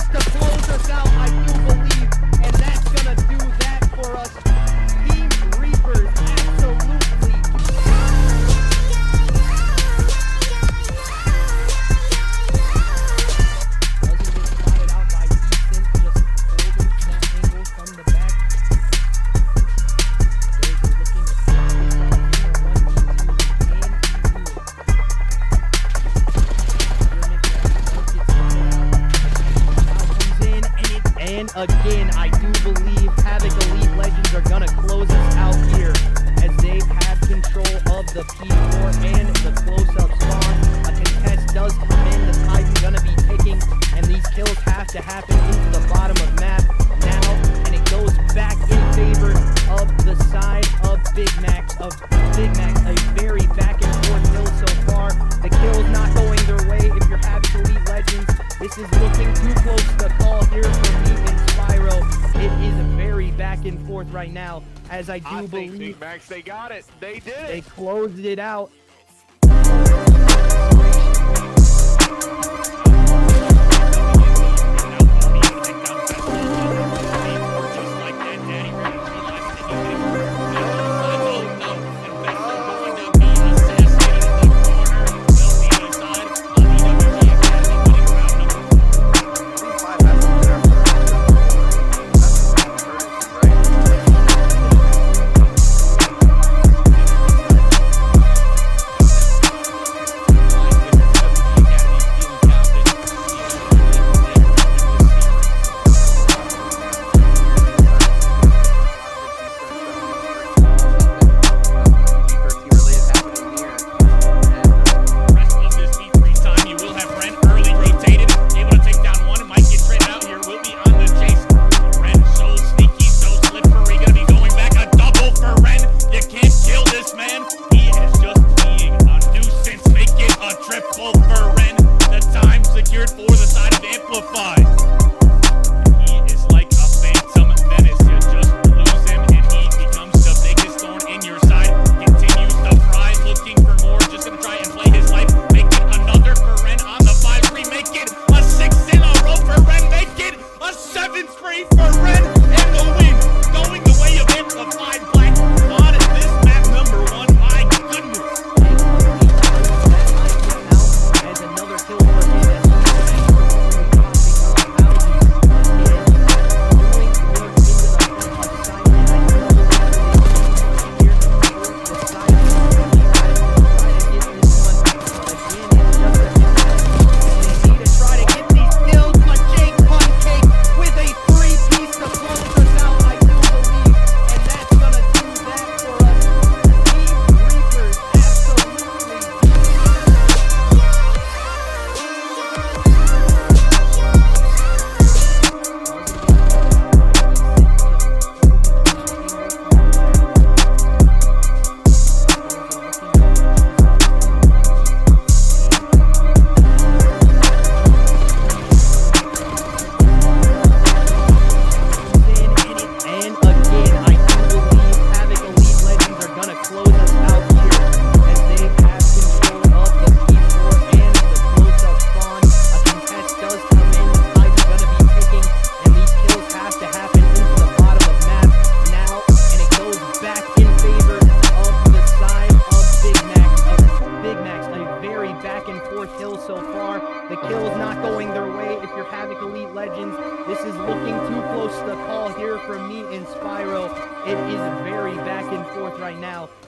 piece to close us out, I do believe, and that's gonna do that for us. Team Reapers, absolutely. Again, I do believe Havoc Elite Legends are gonna close us out here as they have control of the P4 and the close-up spawn. A contest does come in, the Titan's gonna be ticking, and these kills have to happen into the bottom of map now, and it goes back in favor of the side of Big Max. A very back and forth kill so far. The kill's not going their way if you're Havoc Elite Legends. This is looking too close to call here for me and Spyro. It is very back and forth right now, as I do believe Big Max, they got it. They did it. They closed it out.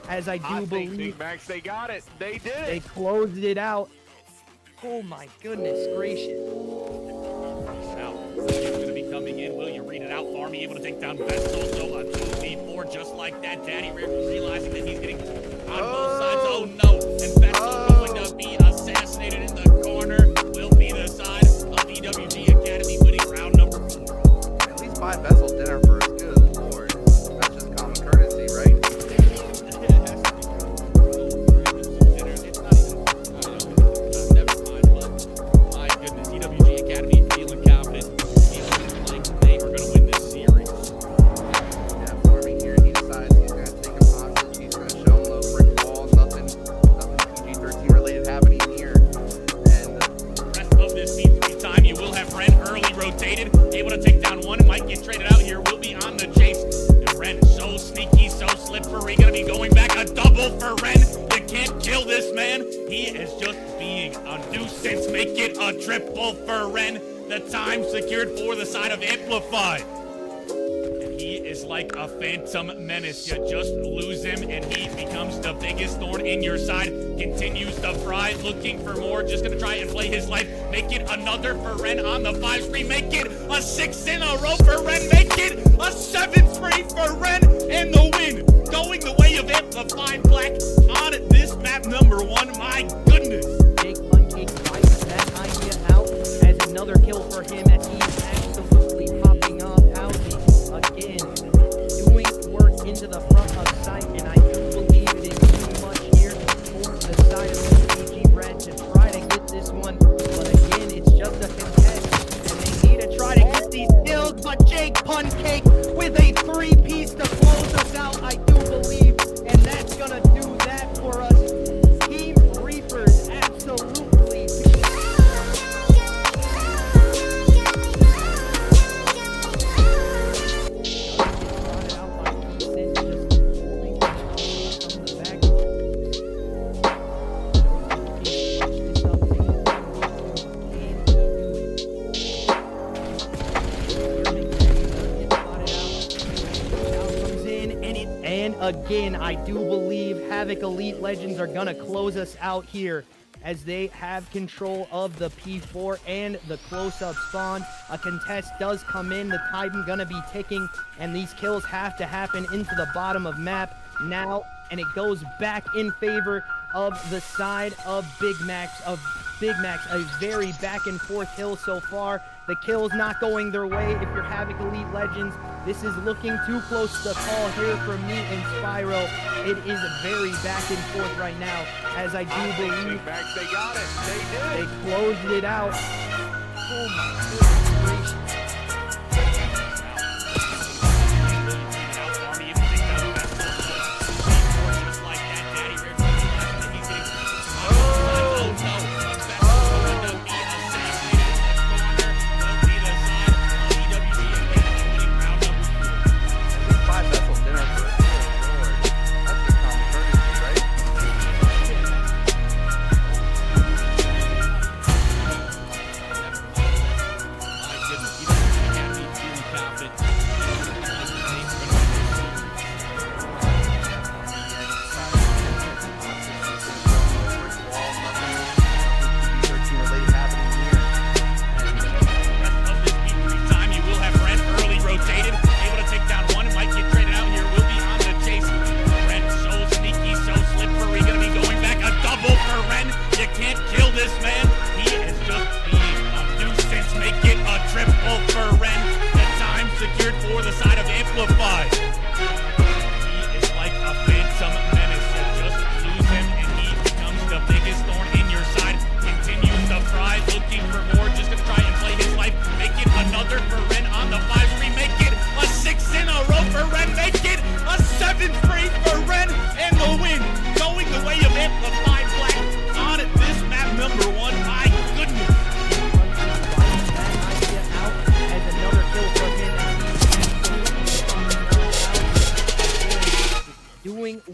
As I do believe Big Max, they got it. They did it. They closed it out. Oh my goodness gracious. Now, he's going to be coming in. Will you read it out for me? Able to take down Best also on 2v4 just like that. Daddy Rivers realizing that he's getting on both sides. Oh no. And Best going to be assassinated in the corner. Will be the side of EWG Academy winning round number 4. At least 5 vessels dinner first. Good lord. That's just common courtesy, right? rotated, able to take down one, might get traded out here, will be on the chase. And Ren, so sneaky, so slippery, gonna be going back, a double for Ren. You can't kill this man, he is just being a nuisance. Make it a triple for Ren. The time secured for the side of Amplify. He is like a phantom menace. You just lose him and he becomes the biggest thorn in your side. Continues to fry, looking for more. Just gonna try and play his life. Make it another for Ren on the 5 screen. Make it a 6 in a row for Ren. Make it a 7th straight for Ren. And the win going the way of Amplify Black on this map number 1. My goodness. Jake Pancake fights that idea out as another kill for him as he's absolutely popping off Alzi again. Doing work into the front of sight, and I do believe it is too much here for the side of EWG Red to try to get this one. But again, it's just a contest, and they need to try to get these kills. But Jake Pancake with a 3-piece to close us out, I do believe, and that's gonna do that for us. Team Reapers absolutely. Again, I do believe Havoc Elite Legends are gonna close us out here as they have control of the P4 and the close-up spawn. A contest does come in, the time gonna be ticking, and these kills have to happen into the bottom of map now, and it goes back in favor of the side of Big Max, a very back and forth hill so far. The kills not going their way. If you're Havoc Elite Legends, this is looking too close to call here from me and Spyro. It is very back and forth right now, as I do believe They got it. They did it. they closed it out. Oh my goodness gracious.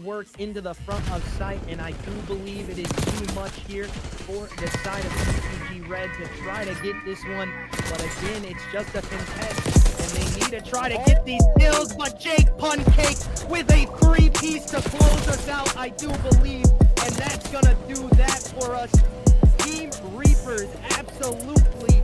Work into the front of sight, and I do believe it is too much here for the side of EWG Red to try to get this one. But again, it's just a contest, and they need to try to get these kills. But Jake Pancake with a 3-piece to close us out, I do believe, and that's gonna do that for us. Team Reapers absolutely.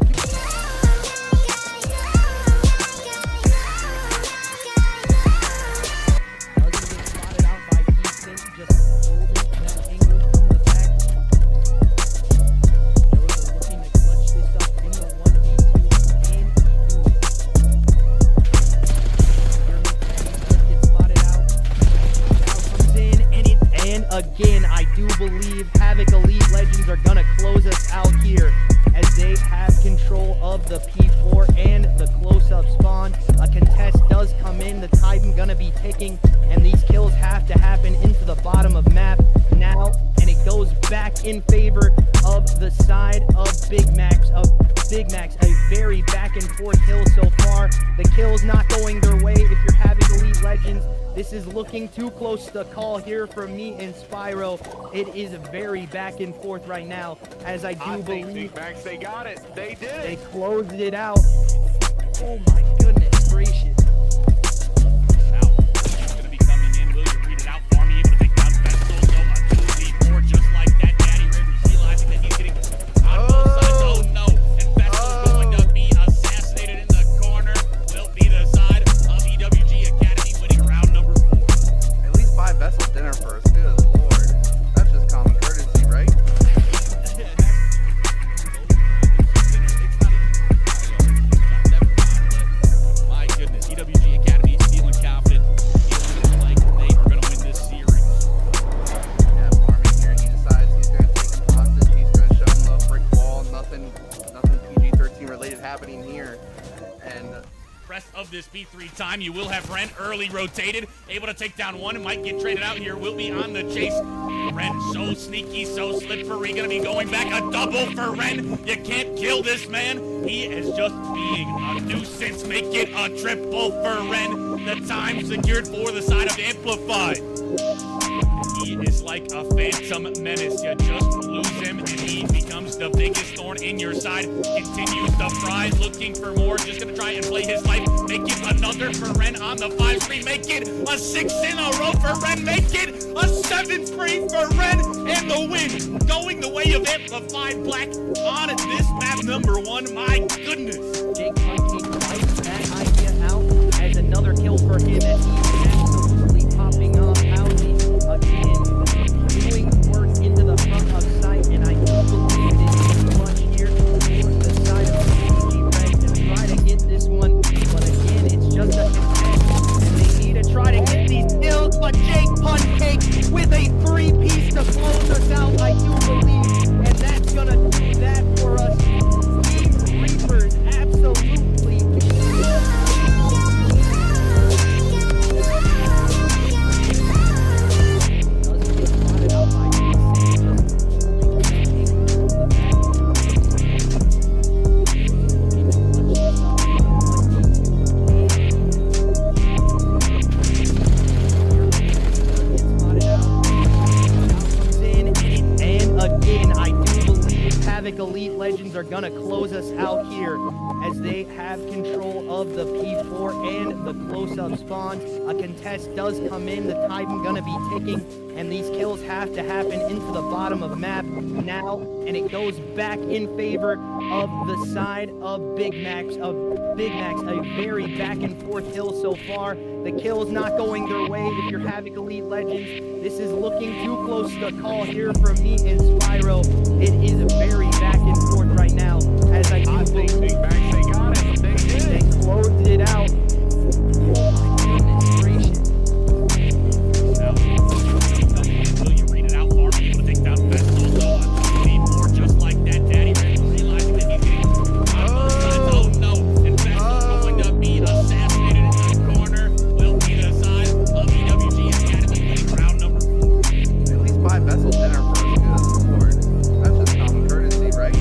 Again, I do believe Havoc Elite Legends are gonna close us out here as they have control of the P4 and the close-up spawn. A contest does come in, the time gonna be ticking, and these kills have to happen into the bottom of map now, and it goes back in favor of the side of Big Max, a very back and forth hill so far. The kill's not going their way. If you're having Elite Legends, this is looking too close to call here from me and Spyro. It is very back and forth right now, as I do believe Big Max, they got it. They did they it. closed it out. Oh my goodness gracious. Now, he's going to be coming in. Will you read it out for me? Able to take down Vestal. So a 2v4 just like that. Daddy Rivers realizing that he's getting on both sides. Oh no. And Vestal's going to be assassinated in the corner. Will be the side of EWG Academy winning round number 4. At least buy Vessel dinner first. Good lord. That's just common courtesy, right? My goodness, EWG Academy is feeling confident, feeling like they are going to win this series. Yeah, Farming here, he decides he's going to take him hostage. He's going to show him the brick wall. Nothing PG-13 related happening here. And Rest of this B3 time, you will have Ren early rotated, able to take down one and might get traded out here. Will be on the chase. Ren so sneaky, so slippery, gonna be going back. A double for Ren. You can't kill this man. He is just being a nuisance. Make it a triple for Ren. The time secured for the side of Amplify. He is like a phantom menace. You just lose him and he becomes the biggest thorn in your side. Continues to fry, looking for more. Just gonna try and play his life. Make it another for Ren on the 5 screen. Make it a 6 in a row for Ren. Make it a 7 screen for Ren. And the win going the way of Amplify Black on this map number 1. My goodness. Jake Pancake wipes that idea out as another kill for him as he's absolutely popping off Howdy again, doing work into the front of sight, and I do believe it is too much here for the side of the Red to try to get this one, but again, it's just a contest, and they need to try to get these kills, but Jake Pancake with a 3-piece to close us out, I do believe, and that's gonna do that for us. Team Reapers absolutely Elite Legends are gonna close us out here as they have control of the P4 and the close-up spawns. A contest does come in, the time gonna be ticking, and these kills have to happen into the bottom of the map now, and it goes back in favor of the side of Big Max, a very back and forth hill so far. The kill's not going their way. If you're having Elite Legends, this is looking too close to call here from me and Spyro. It is very back and forth right now, as I do believe Big Max, they got it. They did they it. closed it out. Oh my goodness gracious. Now, will you read it out for me? Able to take down Vestal. So a 2v4 just like that. Daddy Rivers realizing that he's getting on both sides. Oh no. And Vestal's going to be assassinated in the corner. Will be the side of EWG Academy winning round number 4. at least buy Vessel dinner first. Good lord. That's just common courtesy, right?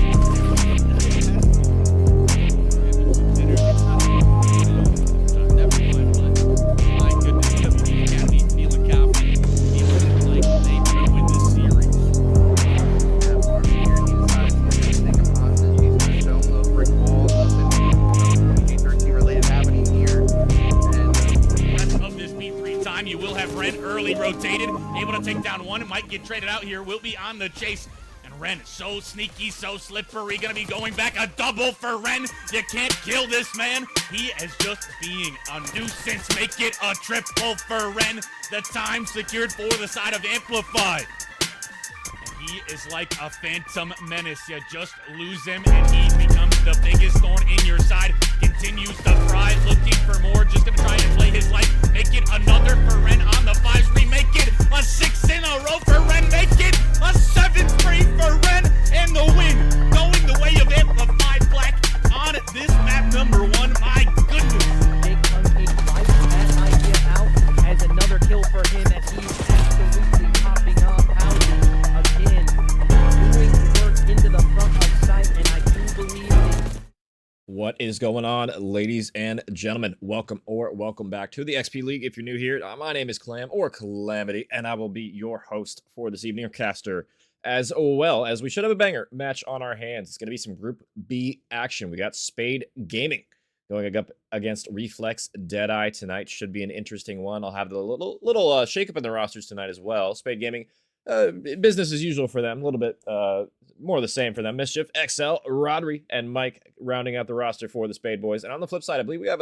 My goodness, EWG Academy feeling confident, feeling like they could win this series. Yeah, Farming here, he decides he's going to take him hostage. He's going to show him the brick wall. Nothing PG-13 related happening here. And Rest of this B3 time, you will have Ren early rotated, able to take down one and might get traded out here. Will be on the chase. And Ren so sneaky, so slippery, gonna be going back. A double for Ren. You can't kill this man. He is just being a nuisance. Make it a triple for Ren. The time secured for the side of Amplify. And he is like a phantom menace. You just lose him and he becomes the biggest thorn in your side. Continues to fry, looking for more. Just gonna try and play his life. Make it another for Ren on the 5 screen. Make it a 6 in a row for Ren. Make it a 7 screen for Ren. And the win going the way of Amplify Black on this map number 1. My goodness. Jake Pancake wipes that idea out as another kill for him as he's absolutely popping off Howdy again, doing work into the front of sight, and I do believe What is going on, ladies and gentlemen? Welcome back to the XP League. If you're new here, my name is Clam or Calamity, and I will be your host for this evening, or caster, as well as we should have a banger match on our hands. It's going to be some Group B action. We got Spade Gaming going up against Reflex Deadeye tonight. Should be an interesting one. I'll have the little shake up in the rosters tonight as well. Spade Gaming, business as usual for them. A little bit more of the same for them. Mischief, XL, Rodri, and Mike rounding out the roster for the Spade boys. And on the flip side, I believe we have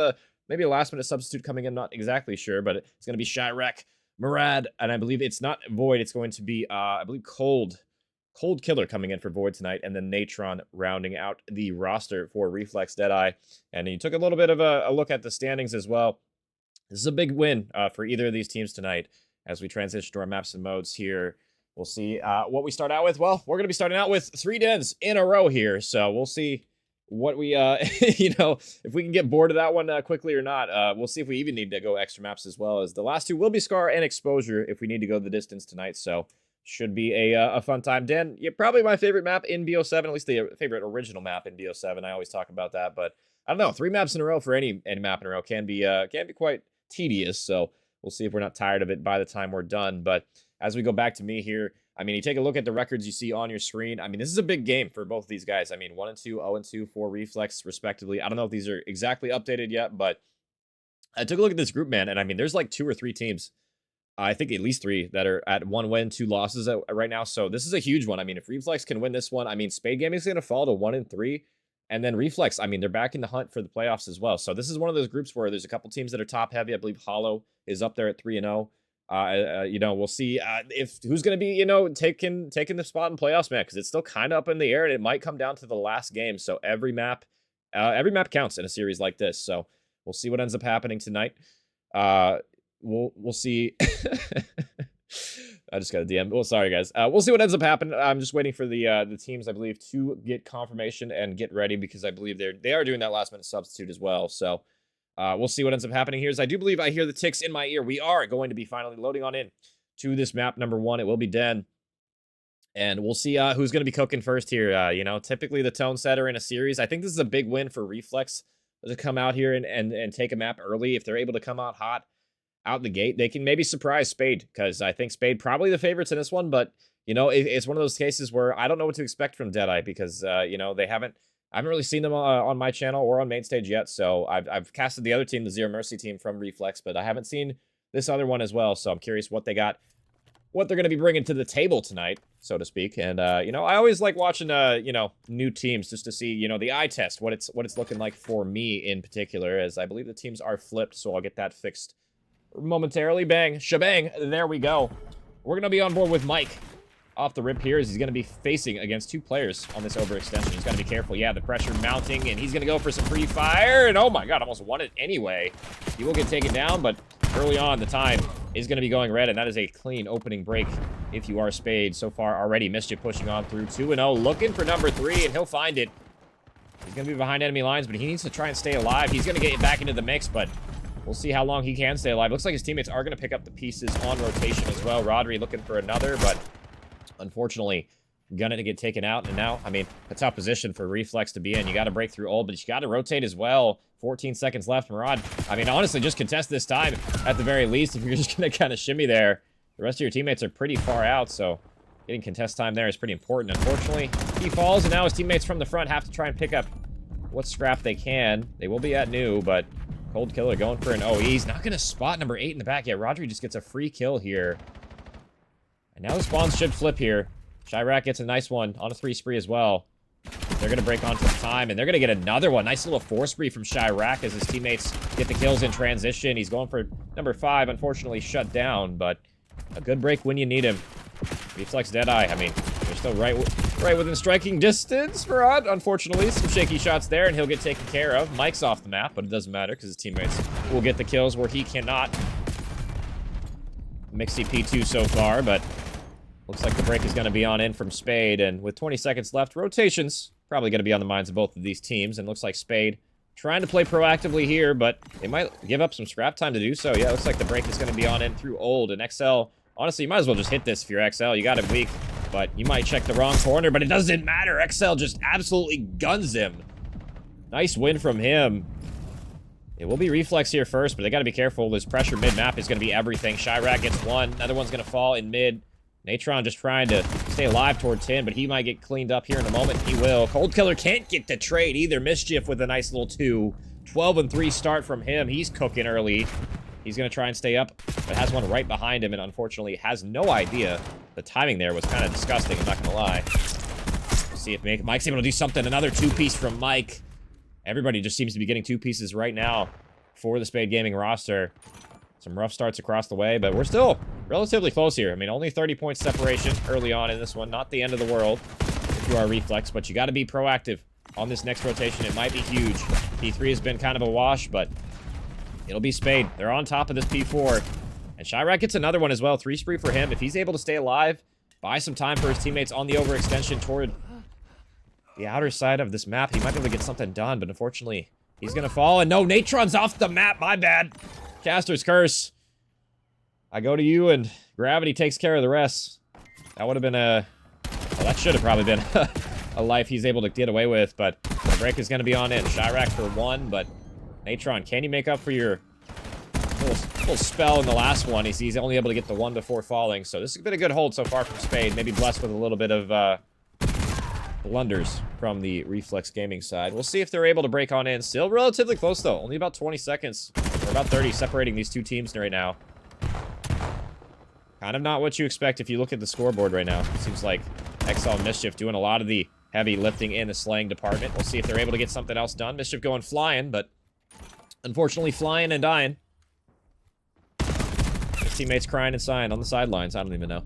maybe a last-minute substitute coming in. Not exactly sure, but it's going to be Chirac, Murad, and I believe it's not Void. It's going to be, I believe, Cold Killer coming in for Void tonight, and then Natron rounding out the roster for Reflex Deadeye. And you took a little bit of a look at the standings as well. This is a big win for either of these teams tonight as we transition to our maps and modes here. We'll see what we start out with. Well, we're going to be starting out with 3 dens in a row here, so we'll see what we, if we can get bored of that one quickly or not. We'll see if we even need to go extra maps as well, as the last 2 will be Scar and Exposure if we need to go the distance tonight, so should be a fun time. Den, yeah, probably my favorite map in BO7, at least the favorite original map in BO7. I always talk about that, but I don't know, 3 maps in a row for any map in a row can be quite tedious, so we'll see if we're not tired of it by the time we're done. But as we go back to me here, I mean, you take a look at the records you see on your screen. I mean, this is a big game for both of these guys. I mean, 1-2, 0-2 for Reflex, respectively. I don't know if these are exactly updated yet, but I took a look at this group, man, and I mean, there's like 2 or 3 teams, I think at least 3, that are at 1 win, 2 losses right now. So this is a huge one. I mean, if Reflex can win this one, I mean, Spade Gaming is going to fall to 1-3. And then Reflex, I mean, they're back in the hunt for the playoffs as well. So this is one of those groups where there's a couple teams that are top heavy. I believe Hollow is up there at 3-0. We'll see if who's going to be, taking the spot in playoffs, man, because it's still kind of up in the air, and it might come down to the last game. So every map counts in a series like this. So we'll see what ends up happening tonight. We'll see. I just got a DM. Well, sorry guys. We'll see what ends up happening. I'm just waiting for the teams, I believe, to get confirmation and get ready, because I believe they are doing that last minute substitute as well. So we'll see what ends up happening here. As I do believe I hear the ticks in my ear. We are going to be finally loading on in to this map number 1. It will be Den. And we'll see who's going to be cooking first here. Typically the tone setter in a series. I think this is a big win for Reflex to come out here and take a map early. If they're able to come out hot out the gate, they can maybe surprise Spade, because I think Spade probably the favorites in this one. But, it's one of those cases where I don't know what to expect from Deadeye, because, I haven't really seen them on my channel or on main stage yet. So I've casted the other team, the Zero Mercy team from Reflex, but I haven't seen this other one as well. So I'm curious what they got, what they're going to be bringing to the table tonight, so to speak. And, I always like watching, new teams just to see, the eye test, what it's looking like for me in particular, as I believe the teams are flipped. So I'll get that fixed momentarily. Bang, shebang, there we go. We're going to be on board with Mike off the rip here, as he's going to be facing against 2 players on this overextension. He's got to be careful. Yeah, the pressure mounting, and he's going to go for some free fire, and oh my god, almost won it anyway. He will get taken down, but early on, the time is going to be going red, and that is a clean opening break if you are Spade. So far already, Mischief pushing on through 2-0, looking for number 3, and he'll find it. He's going to be behind enemy lines, but he needs to try and stay alive. He's going to get back into the mix, but we'll see how long he can stay alive. Looks like his teammates are going to pick up the pieces on rotation as well. Rodri looking for another, but unfortunately gonna get taken out. And now, I mean, a tough position for Reflex to be in. You got to break through old, but you got to rotate as well. 14 seconds left. Murad, I mean, honestly, just contest this time at the very least. If you're just gonna kind of shimmy there, the rest of your teammates are pretty far out, so getting contest time there is pretty important. Unfortunately, he falls, and now his teammates from the front have to try and pick up what scrap they can. They will be at new, but Cold Killer going for an OE. He's not gonna spot number 8 in the back yet. Rodri just gets a free kill here. And now the spawns should flip here. Chirac gets a nice one on a 3 spree as well. They're going to break onto time, and they're going to get another one. Nice little 4 spree from Chirac as his teammates get the kills in transition. He's going for number 5, unfortunately shut down, but a good break when you need him. Reflex Deadeye, I mean, they're still right within striking distance. Murad, unfortunately, some shaky shots there, and he'll get taken care of. Mike's off the map, but it doesn't matter because his teammates will get the kills where he cannot. Mixy P2 so far, but looks like the break is going to be on in from Spade, and with 20 seconds left, rotations probably going to be on the minds of both of these teams, and looks like Spade trying to play proactively here, but they might give up some scrap time to do so. Yeah, looks like the break is going to be on in through old, and XL, honestly, you might as well just hit this if you're XL. You got him weak, but you might check the wrong corner, but it doesn't matter. XL just absolutely guns him. Nice win from him. It will be Reflex here first, but they got to be careful. This pressure mid-map is going to be everything. Chirac gets one. Another one's going to fall in mid. Natron just trying to stay alive towards him, but he might get cleaned up here in a moment. He will. Cold Killer can't get the trade either. Mischief with a nice little 2. 12-3 start from him. He's cooking early. He's going to try and stay up, but has one right behind him, and unfortunately has no idea. The timing there was kind of disgusting, I'm not going to lie. Let's see if Mike's able to do something. Another 2-piece from Mike. Everybody just seems to be getting 2 pieces right now for the Spade Gaming roster. Some rough starts across the way, but we're still relatively close here. I mean, only 30 points separation early on in this one. Not the end of the world if you are Reflex, but you got to be proactive on this next rotation. It might be huge. P3 has been kind of a wash, but it'll be Spade. They're on top of this P4. And Chirac gets another one as well. 3 spree for him. If he's able to stay alive, buy some time for his teammates on the overextension toward the outer side of this map, he might be able to get something done, but unfortunately, he's going to fall. And no, Natron's off the map. My bad. Caster's curse. I go to you, and gravity takes care of the rest. That would have been a... Well, that should have probably been a life he's able to get away with, but the break is going to be on in. Chirac for 1, but Natron, can you make up for your little spell in the last one? He's only able to get the 1 before falling, so this has been a good hold so far from Spade. Maybe blessed with a little bit of blunders from the Reflex Gaming side. We'll see if they're able to break on in. Still relatively close, though. Only about 20 seconds, or about 30, separating these 2 teams right now. Kind of not what you expect if you look at the scoreboard right now. It seems like XL and Mischief doing a lot of the heavy lifting in the slaying department. We'll see if they're able to get something else done. Mischief going flying, but unfortunately flying and dying. His teammates crying and sighing on the sidelines. I don't even know.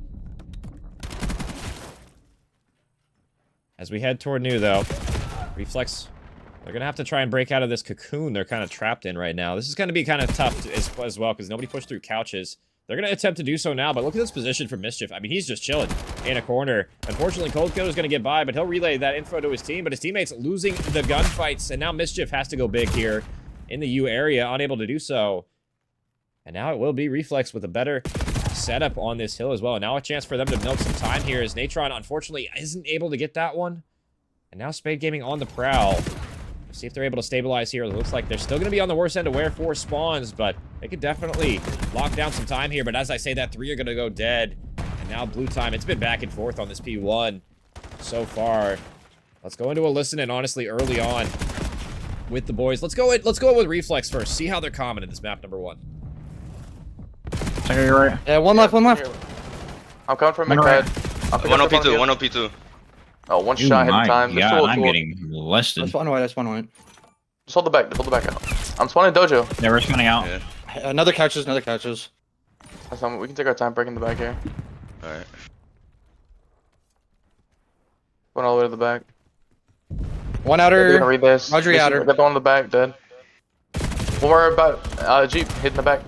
As we head toward new, though, Reflex, they're going to have to try and break out of this cocoon they're kind of trapped in right now. This is going to be kind of tough as well, because nobody pushed through couches. They're going to attempt to do so now, but look at this position for Mischief. I mean, he's just chilling in a corner. Unfortunately, Cold Killer's going to get by, but he'll relay that info to his team, but his teammates losing the gunfights, and now Mischief has to go big here in the U area, unable to do so. And now it will be Reflex with a better setup on this hill as well. And now a chance for them to milk some time here as Natron, unfortunately, isn't able to get that one. And now Spade Gaming on the prowl. Let's see if they're able to stabilize here. It looks like they're still going to be on the worst end of where 4 spawns, but they could definitely lock down some time here. But as I say that, 3 are going to go dead. And now blue time. It's been back and forth on this P1 so far. Let's go into a listen and honestly early on with the boys. Let's go with Reflex first. See how they're common in this map number 1. You're right. Yeah, one left. I'm coming from One McBad. right. One P2, one P2. Oh, one shot hit time. Yeah, Just I'm hold- getting molested. That's one white. That's one white. Just hold the back out. I'm spawning dojo. Yeah, we're spinning out. Yeah. Another couches. Another couches. That's fine. We can take our time breaking the back here. Alright. Going all the way to the back. One We're gonna outer. read this. Roger, This- outer. Got the one in the back, dead. One more about Jeep hitting the back.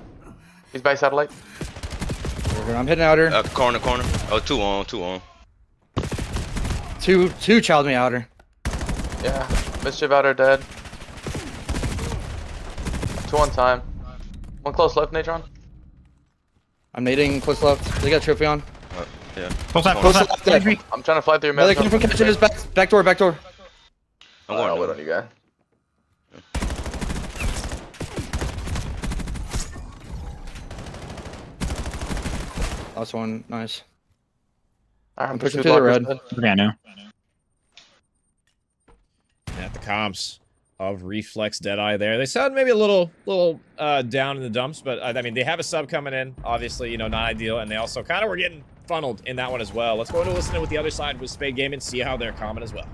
He's by satellite. I'm hitting outer. Corner. Oh, 2 on. Two child me outer. Yeah. Mischief outer dead. 2 on time. 1 close left, Natron. I'm nading close left. They got trophy on. Yeah. Close up, Close close up. left. Dead. I'm trying to fly through your Another map. coming from couches. Back door. I'm Oh, going. wait on you guy. Last one. Nice. Alright, I'm pushing two through the blockers red. dead. Yeah, no. At the comps of Reflex Deadeye there. They sound maybe a little down in the dumps, but I mean, they have a sub coming in, obviously, you know, not ideal, and they also kind of were getting funneled in that one as well. Let's go into listen with the other side with Spade Gaming and see how they're common as well.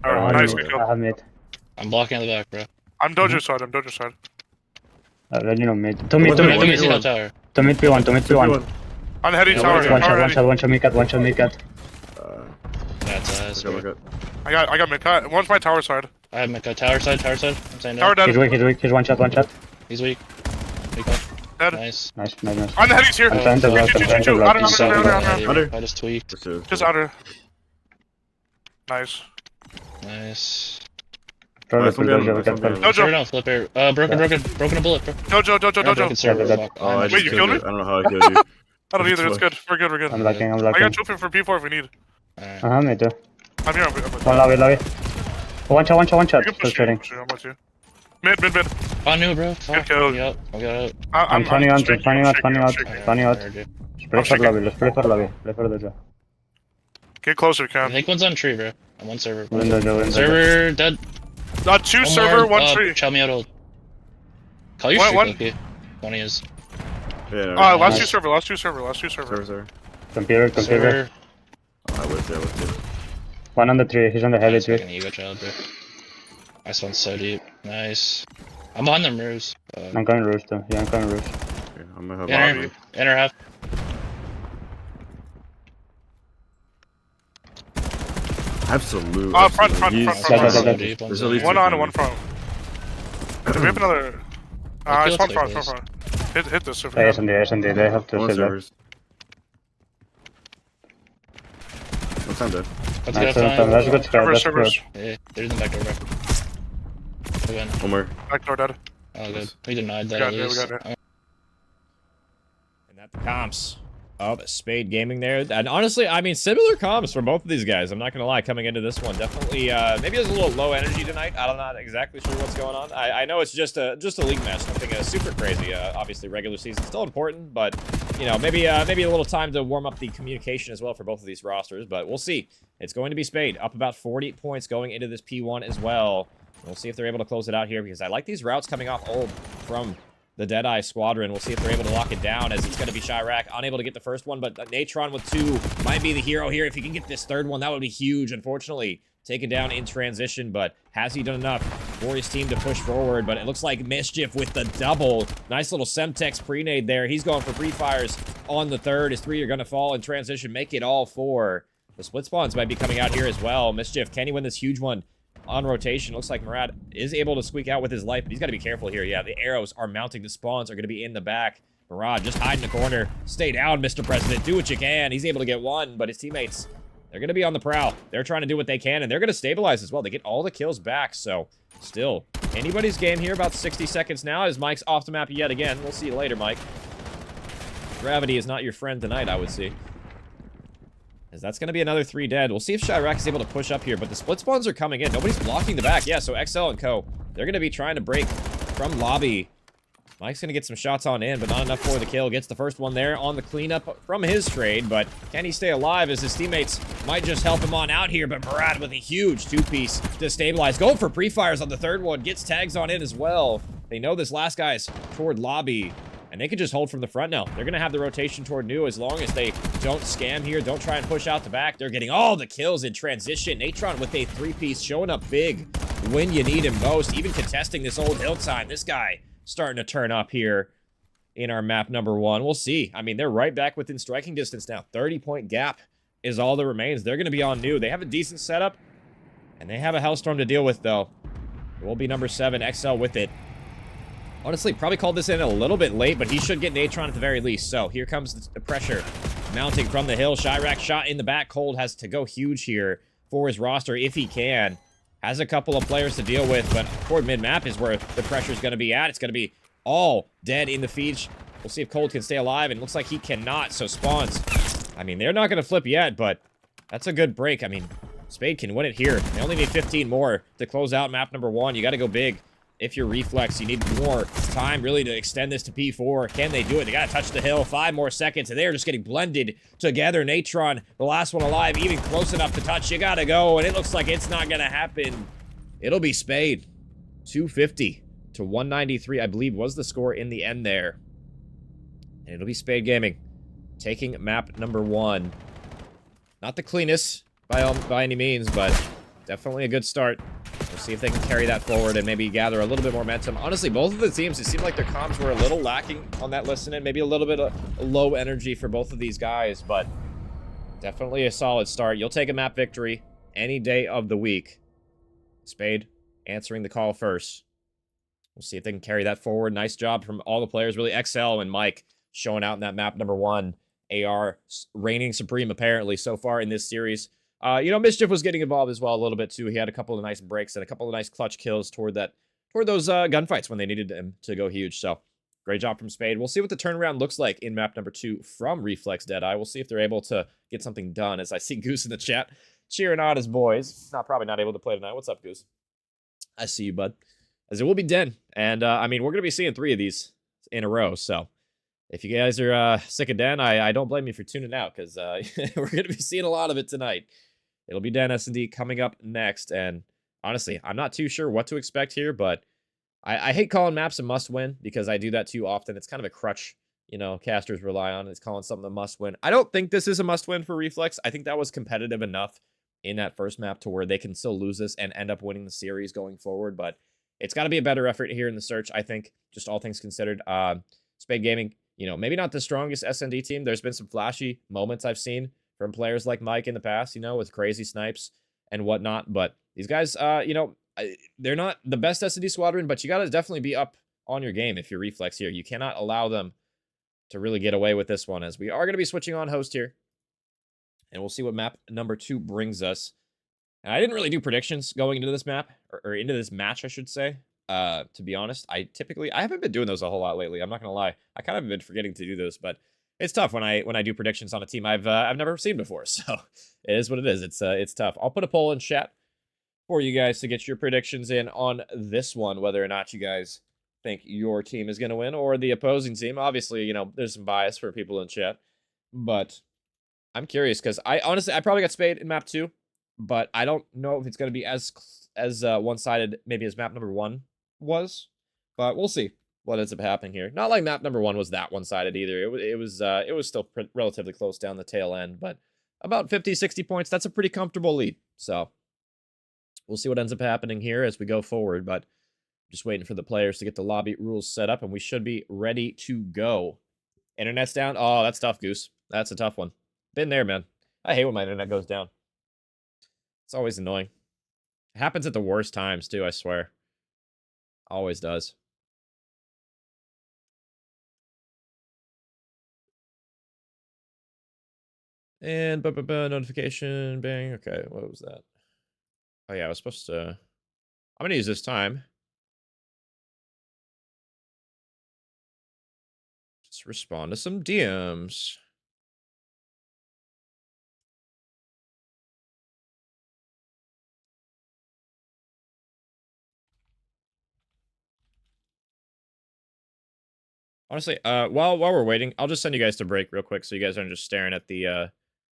Alright, nice, Miko. I have mid. I'm blocking the back, bro. I'm dojo side, Ready no mid. To mid tower. To mid P1. I'm heading Yeah, tower. One Tower ready. shot mid cut. That's us, bro. I got mid cut. One's my tower side. I have Miko. Tower side. I'm saying no. Tower dead. He's weak. He's one shot. He's weak. Miko. Dead. Nice. Nice. On the headies here. I'm trying to block. Two. Outer. I just tweaked. Just outer. Nice. Nice. Probably full dojo. We can Turn Dojo. on, flipper. Broken a bullet, bro. Dojo. Server, Yeah, fuck. oh, Wait, you killed me? I don't know how I killed you. I don't either. It's good. We're good. I'm blocking. I got trophy for P4 if we need. Alright. Me too. I'm here. One lobby. One shot, You still can push shooting. you. I'm with you. Mid. On new, bro. Fuck. kill. Yep. I got out. I'm turning out, shaking, turning I'm out, shaking, turning I'm out, shaking. turning out. Alright, dude. Play for shaking. lobby, let's play for lobby. Play for the job. Get closer, I Cam. think one's on tree, bro. On one server. Window, window. Server dead. Not two One server, more, one tree. Chow me out old. Call your One- streak, Loki. One he is. Yeah. Last Nice. two server. Server. Computer. Server. I was there with you. One on the tree, he's on the heavy Nice tree. fucking ego child, bro. Nice one, so deep. Nice. I'm behind them roofs. I'm going roof though. Yeah, I'm going roof. Okay, I'm gonna have Inner, lobby. inner half. Absolute. Front. He's- So deep, There's so at least deep. One two on and coming. one front. Do we have another? Okay, It's let's one wait, front. please. Hit this if Yeah, we SMD, SMD, they have to One sit there. servers. One time dead. Let's Nice, go that's find. a good squad, that's Servers. good. Yeah, they're in the back door, bro. We're good. One more. Backdoor dead. Oh, good. We denied that We got at it, we least. got it. And that the comps of Spade Gaming there. And honestly, I mean, similar comps for both of these guys. I'm not going to lie, coming into this one. Definitely, maybe it was a little low energy tonight. I'm not exactly sure what's going on. I know it's just a league match. Nothing super crazy. Obviously, regular season still important, but, you know, maybe a little time to warm up the communication as well for both of these rosters. But we'll see. It's going to be Spade, up about 40 points going into this P1 as well. We'll see if they're able to close it out here, because I like these routes coming off old from the Deadeye squadron. We'll see if they're able to lock it down, as it's going to be Chirac unable to get the first one, but Natron with 2 might be the hero here. If he can get this third one, that would be huge. Unfortunately, taken down in transition, but has he done enough for his team to push forward? But it looks like Mischief with the double. Nice little Semtex pre-nade there. He's going for pre-fires on the third. His 3 are going to fall in transition, make it all 4. The split spawns might be coming out here as well. Mischief, can he win this huge one on rotation? Looks like Murad is able to squeak out with his life, but he's got to be careful here. Yeah, the arrows are mounting. The spawns are going to be in the back. Murad, just hide in the corner. Stay down, Mr. President. Do what you can. He's able to get one, but his teammates, they're going to be on the prowl. They're trying to do what they can, and they're going to stabilize as well. They get all the kills back, so still anybody's game here. About 60 seconds now as Mike's off the map yet again. We'll see you later, Mike. Gravity is not your friend tonight, I would see. As that's going to be another 3 dead. We'll see if Chirac is able to push up here, but the split spawns are coming in. Nobody's blocking the back. Yeah, so XL and Co, they're going to be trying to break from lobby. Mike's going to get some shots on in, but not enough for the kill. Gets the first one there on the cleanup from his trade, but can he stay alive as his teammates might just help him on out here? But Murad with a huge 2-piece to stabilize. Going for pre-fires on the third one. Gets tags on in as well. They know this last guy's toward lobby, and they can just hold from the front now. They're going to have the rotation toward new as long as they don't scam here. Don't try and push out the back. They're getting all the kills in transition. Natron with a 3-piece showing up big when you need him most. Even contesting this old hill time. This guy starting to turn up here in our map number 1. We'll see. I mean, they're right back within striking distance now. 30-point gap is all that remains. They're going to be on new. They have a decent setup, and they have a Hellstorm to deal with, though. It will be number 7, XL with it. Honestly, probably called this in a little bit late, but he should get Natron at the very least. So here comes the pressure mounting from the hill. Chirac shot in the back. Cold has to go huge here for his roster if he can. Has a couple of players to deal with, but toward mid-map is where the pressure is going to be at. It's going to be all dead in the feed. We'll see if Cold can stay alive, and it looks like he cannot. So spawns, I mean, they're not going to flip yet, but that's a good break. I mean, Spade can win it here. They only need 15 more to close out map number 1. You got to go big. If you're Reflex, you need more time really to extend this to P4. Can they do it? They got to touch the hill. 5 more seconds, and they're just getting blended together. Natron, the last one alive, even close enough to touch. You got to go, and it looks like it's not going to happen. It'll be Spade. 250 to 193, I believe, was the score in the end there. And it'll be Spade Gaming taking map number 1. Not the cleanest by any means, but definitely a good start. We'll see if they can carry that forward and maybe gather a little bit more momentum. Honestly, both of the teams, it seemed like their comms were a little lacking on that listen, and maybe a little bit of low energy for both of these guys, but definitely a solid start. You'll take a map victory any day of the week. Spade answering the call first. We'll see if they can carry that forward. Nice job from all the players. Really, XL and Mike showing out in that map number 1. AR reigning supreme, apparently, so far in this series. You know, Mischief was getting involved as well a little bit, too. He had a couple of nice breaks and a couple of nice clutch kills toward those gunfights when they needed him to go huge. So, great job from Spade. We'll see what the turnaround looks like in map number 2 from Reflex Deadeye. We'll see if they're able to get something done, as I see Goose in the chat cheering on his boys. Probably not able to play tonight. What's up, Goose? I see you, bud. As it will be Den. And, I mean, we're going to be seeing 3 of these in a row. So, if you guys are sick of Den, I don't blame you for tuning out. Because we're going to be seeing a lot of it tonight. It'll be Den S&D coming up next. And, honestly, I'm not too sure what to expect here. But I hate calling maps a must-win. Because I do that too often. It's kind of a crutch, you know, casters rely on. It's calling something a must-win. I don't think this is a must-win for Reflex. I think that was competitive enough in that first map to where they can still lose this and end up winning the series going forward. But it's got to be a better effort here in the search, I think, just all things considered. Spade Gaming, you know, maybe not the strongest S&D team. There's been some flashy moments I've seen from players like Mike in the past, you know, with crazy snipes and whatnot. But these guys, you know, they're not the best S&D squadron, but you got to definitely be up on your game if you're Reflex here. You cannot allow them to really get away with this one, as we are going to be switching on host here. And we'll see what map number 2 brings us. And I didn't really do predictions going into this map, or into this match, I should say. To be honest, I haven't been doing those a whole lot lately. I'm not gonna lie. I kind of have been forgetting to do those, but it's tough when I do predictions on a team I've never seen before. So it is what it is. It's tough. I'll put a poll in chat for you guys to get your predictions in on this one, whether or not you guys think your team is gonna win or the opposing team. Obviously, you know, there's some bias for people in chat, but I'm curious because I probably got Spade in map 2, but I don't know if it's going to be as one-sided maybe as map number 1 was, but we'll see what ends up happening here. Not like map number 1 was that one-sided either. It was still relatively close down the tail end, but about 50-60 points. That's a pretty comfortable lead. So we'll see what ends up happening here as we go forward, but just waiting for the players to get the lobby rules set up, and we should be ready to go. Internet's down. Oh, that's tough, Goose. That's a tough one. Been there, man. I hate when my internet goes down. It's always annoying. It happens at the worst times, too, I swear. Always does. And notification, bang. Okay, what was that? Oh, yeah, I was supposed to... I'm going to use this time. Just respond to some DMs. Honestly, while we're waiting, I'll just send you guys to break real quick so you guys aren't just staring at the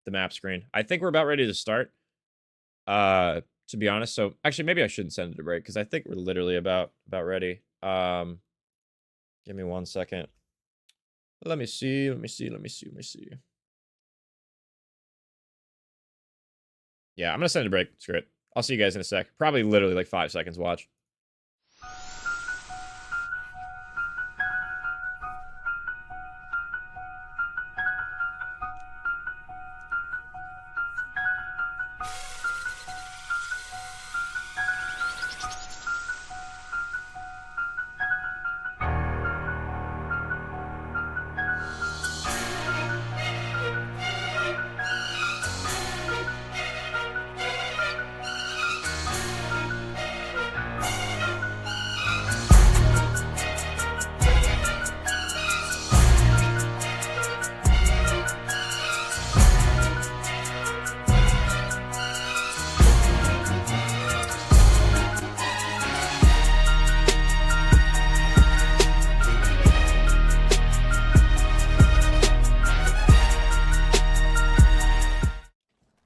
map screen. I think we're about ready to start. To be honest, so actually maybe I shouldn't send it to break because I think we're literally about ready. Give me 1 second. Let me see. Yeah, I'm gonna send it to break. Screw it. I'll see you guys in a sec. Probably literally like 5 seconds. Watch.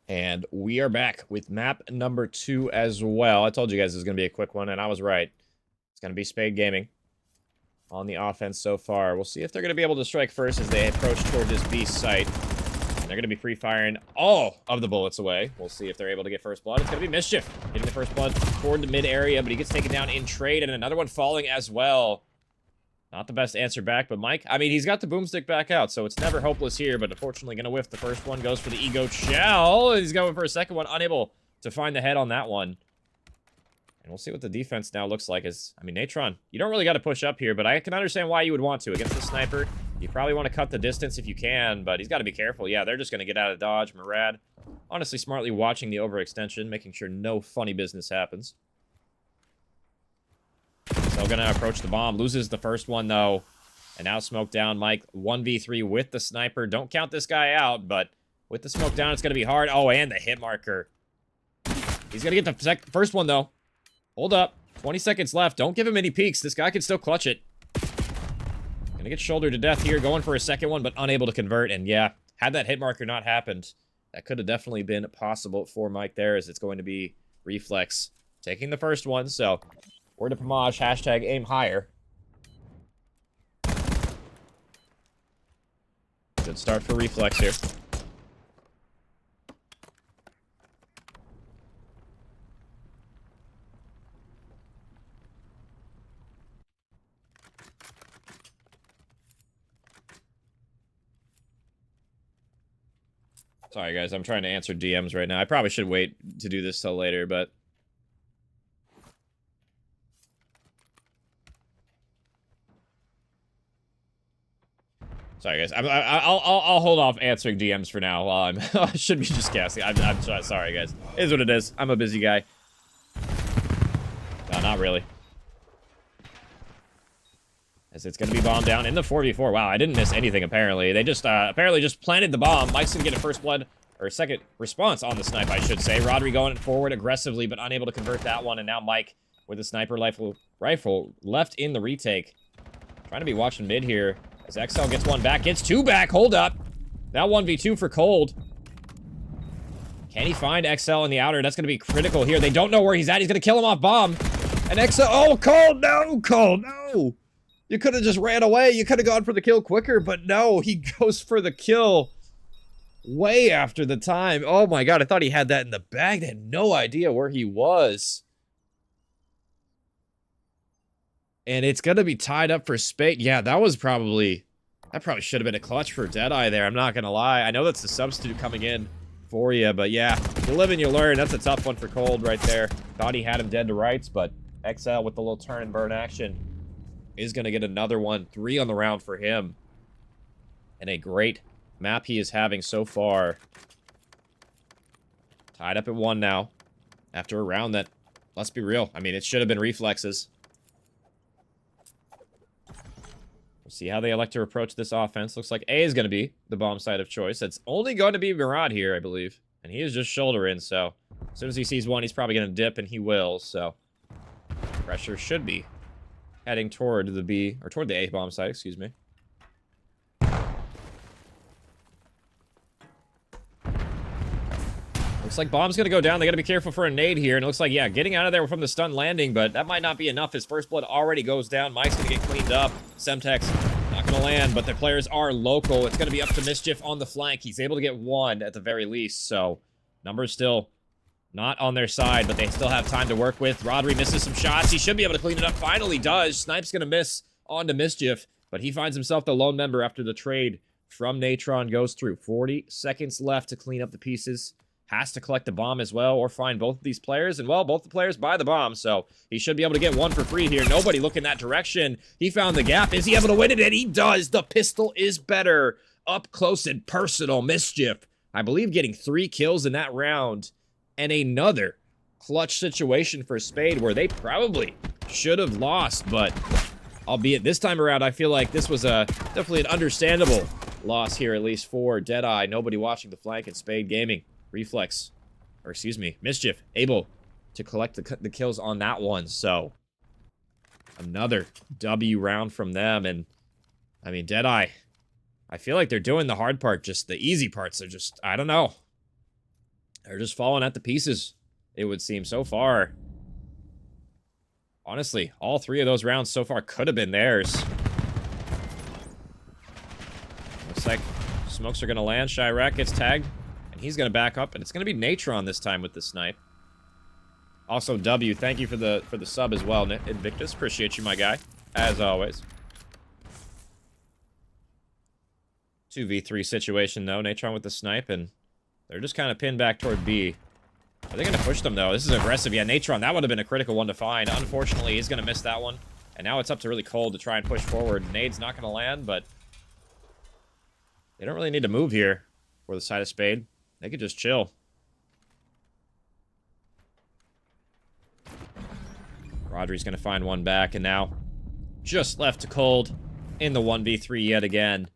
And we are back with map number 2 as well. I told you guys this was going to be a quick one, and I was right. It's going to be Spade Gaming on the offense so far. We'll see if they're going to be able to strike first as they approach toward this B site. And they're going to be free-firing all of the bullets away. We'll see if they're able to get first blood. It's going to be Mischief hitting the first blood toward the mid-area, but he gets taken down in trade, and another one falling as well. Not the best answer back, but Mike, I mean, he's got the boomstick back out, so it's never hopeless here, but unfortunately going to whiff the first one. Goes for the ego shell. He's going for a second one, unable to find the head on that one. And we'll see what the defense now looks like. I mean, Natron, you don't really got to push up here, but I can understand why you would want to. Against the sniper, you probably want to cut the distance if you can, but he's got to be careful. Yeah, they're just going to get out of dodge. Murad, honestly, smartly watching the overextension, making sure no funny business happens. Still gonna approach the bomb. Loses the first one, though. And now smoke down. Mike, 1v3 with the sniper. Don't count this guy out, but with the smoke down, it's gonna be hard. Oh, and the hit marker. He's gonna get the first one, though. Hold up. 20 seconds left. Don't give him any peeks. This guy can still clutch it. Gonna get shouldered to death here. Going for a second one, but unable to convert. And yeah, had that hit marker not happened, that could have definitely been possible for Mike there, as it's going to be Reflex taking the first one. So, word to Pomage, hashtag aim higher. Good start for Reflex here. Sorry, guys. I'm trying to answer DMs right now. I probably should wait to do this till later, but... Sorry, guys. I'll hold off answering DMs for now while I'm... I should be just casting. I'm sorry, guys. It is what it is. I'm a busy guy. No, not really. As it's going to be bombed down in the 4v4. Wow, I didn't miss anything, apparently. They just, apparently just planted the bomb. Mike's going to get a first blood, or second response on the snipe, I should say. Rodri going forward aggressively, but unable to convert that one. And now Mike with a sniper rifle left in the retake. Trying to be watching mid here. As XL gets one back, gets two back. Hold up. Now 1v2 for Cold. Can he find XL in the outer? That's going to be critical here. They don't know where he's at. He's going to kill him off bomb. And XL, oh, Cold, no, Cold, no. You could have just ran away. You could have gone for the kill quicker, but no, he goes for the kill way after the time. Oh my god, I thought he had that in the bag. They had no idea where he was. And it's going to be tied up for Spade. Yeah, that probably should have been a clutch for Deadeye there. I'm not going to lie. I know that's the substitute coming in for you, but yeah, you live and you learn. That's a tough one for Cold right there. Thought he had him dead to rights, but XL with the little turn and burn action is going to get another one. 3 on the round for him. And a great map he is having so far. Tied up at 1 now. After a round that, let's be real, I mean, it should have been Reflexes. We'll see how they elect to approach this offense. Looks like A is going to be the bomb side of choice. It's only going to be Murad here, I believe. And he is just shoulder in, so as soon as he sees one, he's probably going to dip, and he will, so pressure should be heading toward the B, or toward the A bomb site, excuse me. Looks like bomb's gonna go down. They gotta be careful for a nade here. And it looks like, yeah, getting out of there from the stun landing, but that might not be enough. His first blood already goes down. Mike's gonna get cleaned up. Semtex not gonna land, but the players are local. It's gonna be up to Mischief on the flank. He's able to get 1 at the very least, so numbers still not on their side, but they still have time to work with. Rodri misses some shots. He should be able to clean it up. Finally does. Snipe's going to miss onto Mischief, but he finds himself the lone member after the trade from Natron goes through. 40 seconds left to clean up the pieces. Has to collect the bomb as well, or find both of these players. And, well, both the players buy the bomb, so he should be able to get 1 for free here. Nobody looking that direction. He found the gap. Is he able to win it? And he does. The pistol is better. Up close and personal. Mischief, I believe, getting 3 kills in that round. And another clutch situation for Spade where they probably should have lost, but albeit this time around, I feel like this was definitely an understandable loss here, at least for Deadeye. Nobody watching the flank and Spade Gaming. Reflex, or excuse me, Mischief, able to collect the kills on that one. So another W round from them. And I mean, Deadeye, I feel like they're doing the hard part. Just the easy parts are just, I don't know. They're just falling at the pieces, it would seem, so far. Honestly, all 3 of those rounds so far could have been theirs. Looks like smokes are going to land. Chirac gets tagged, and he's going to back up, and it's going to be Natron this time with the snipe. Also, W, thank you for the sub as well, Invictus. Appreciate you, my guy, as always. 2v3 situation, though. Natron with the snipe, and they're just kind of pinned back toward B. Are they going to push them, though? This is aggressive. Yeah, Natron, that would have been a critical one to find. Unfortunately, he's going to miss that one. And now it's up to really Cold to try and push forward. Nade's not going to land, but they don't really need to move here for the side of Spade. They could just chill. Rodri's going to find one back, and now just left to Cold in the 1v3 yet again.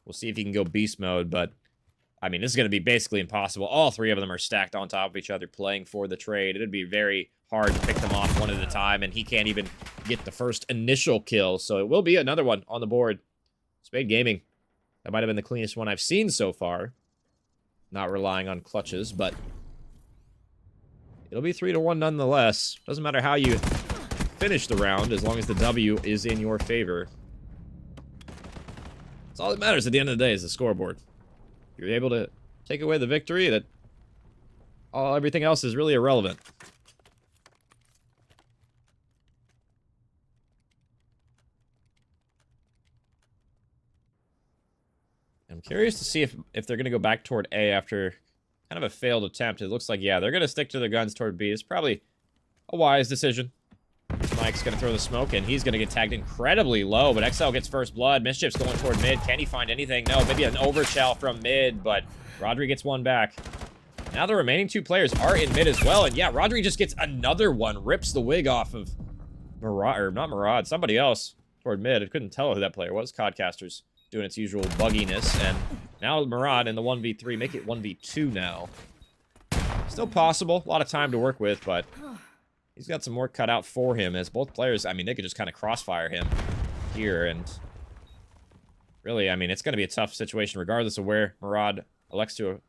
We'll see if he can go beast mode, but I mean, this is going to be basically impossible. All 3 of them are stacked on top of each other playing for the trade. It'd be very hard to pick them off one at a time, and he can't even get the first initial kill. So it will be another one on the board. Spade Gaming. That might have been the cleanest one I've seen so far. Not relying on clutches, but it'll be 3-1 nonetheless. Doesn't matter how you finish the round, as long as the W is in your favor. That's all that matters at the end of the day is the scoreboard. If you're able to take away the victory, that everything else is really irrelevant. I'm curious to see if they're going to go back toward A after kind of a failed attempt. It looks like, yeah, they're going to stick to their guns toward B. It's probably a wise decision. Mike's going to throw the smoke, and he's going to get tagged incredibly low, but XL gets first blood. Mischief's going toward mid. Can he find anything? No, maybe an overshell from mid, but Rodri gets one back. Now the remaining 2 players are in mid as well, and yeah, Rodri just gets another one. Rips the wig off of Murad, or not Murad, somebody else toward mid. I couldn't tell who that player was. Codcasters doing its usual bugginess, and now Murad in the 1v3, make it 1v2 now. Still possible, a lot of time to work with, but he's got some work cut out for him, as both players, I mean, they could just kind of crossfire him here, and really, I mean, it's going to be a tough situation regardless of where Murad elects to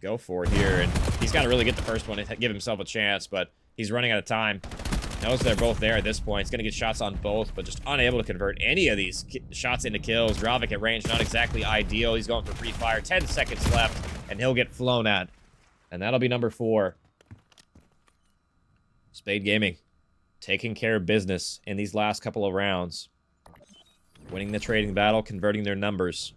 go for here, and he's got to really get the first one to give himself a chance, but he's running out of time. Knows they're both there at this point. He's going to get shots on both, but just unable to convert any of these shots into kills. Dravik at range, not exactly ideal. He's going for free fire. 10 seconds left, and he'll get flown at. And that'll be number 4. Spade Gaming taking care of business in these last couple of rounds. Winning the trading battle, converting their numbers.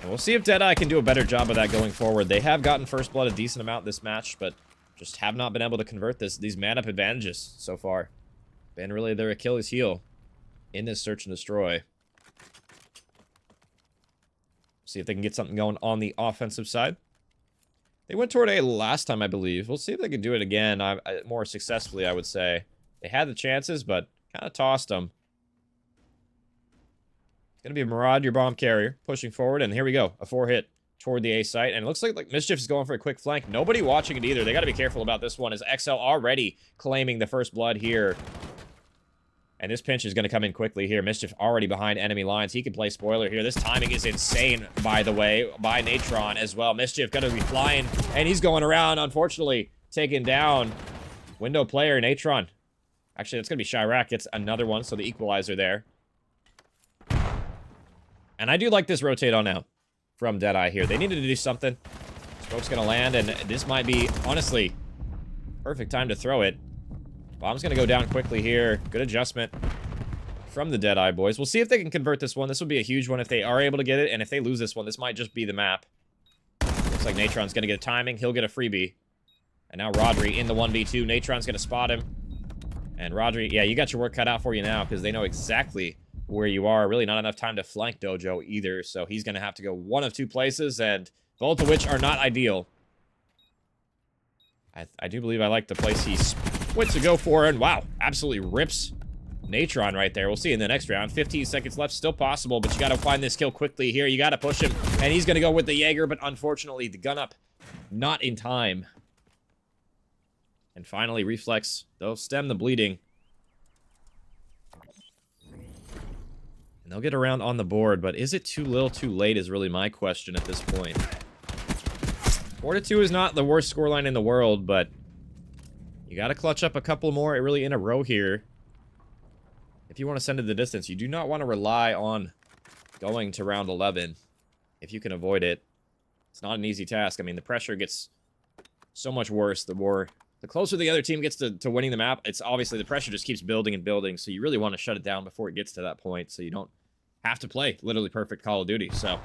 And we'll see if Deadeye can do a better job of that going forward. They have gotten first blood a decent amount this match, but just have not been able to convert these man-up advantages so far. Been really their Achilles heel in this search and destroy. See if they can get something going on the offensive side. They went toward A last time, I believe. We'll see if they can do it again, more successfully, I would say. They had the chances, but kind of tossed them. It's going to be Murad, your bomb carrier, pushing forward, and here we go. A 4-hit toward the A site, and it looks like Mischief is going for a quick flank. Nobody watching it either. They got to be careful about this one, as XL already claiming the first blood here. And this pinch is going to come in quickly here. Mischief already behind enemy lines. He can play spoiler here. This timing is insane, by the way, by Natron as well. Mischief going to be flying, and he's going around, unfortunately, taken down. Window player, Natron. Actually, that's going to be Chirac. Gets another one, so the equalizer there. And I do like this rotate on out from Deadeye here. They needed to do something. Smoke's going to land, and this might be, honestly, perfect time to throw it. Bomb's going to go down quickly here. Good adjustment from the Deadeye boys. We'll see if they can convert this one. This would be a huge one if they are able to get it, and if they lose this one, this might just be the map. Looks like Natron's going to get a timing. He'll get a freebie. And now Rodri in the 1v2. Natron's going to spot him. And Rodri, yeah, you got your work cut out for you now, because they know exactly where you are. Really not enough time to flank Dojo either, so he's going to have to go one of 2 places, and both of which are not ideal. I do believe I like the place he went to go for, and wow, absolutely rips Natron right there. We'll see in the next round. 15 seconds left, still possible, but you got to find this kill quickly here. You got to push him, and he's going to go with the Jaeger, but unfortunately, the gun up not in time. And finally, Reflex, they'll stem the bleeding. And they'll get around on the board, but is it too little too late is really my question at this point. 4-2 is not the worst scoreline in the world, but you got to clutch up a couple more really in a row here. If you want to send it the distance, you do not want to rely on going to round 11 if you can avoid it. It's not an easy task. I mean, the pressure gets so much worse the closer the other team gets to winning the map. It's obviously the pressure just keeps building and building, so you really want to shut it down before it gets to that point so you don't have to play literally perfect Call of Duty. So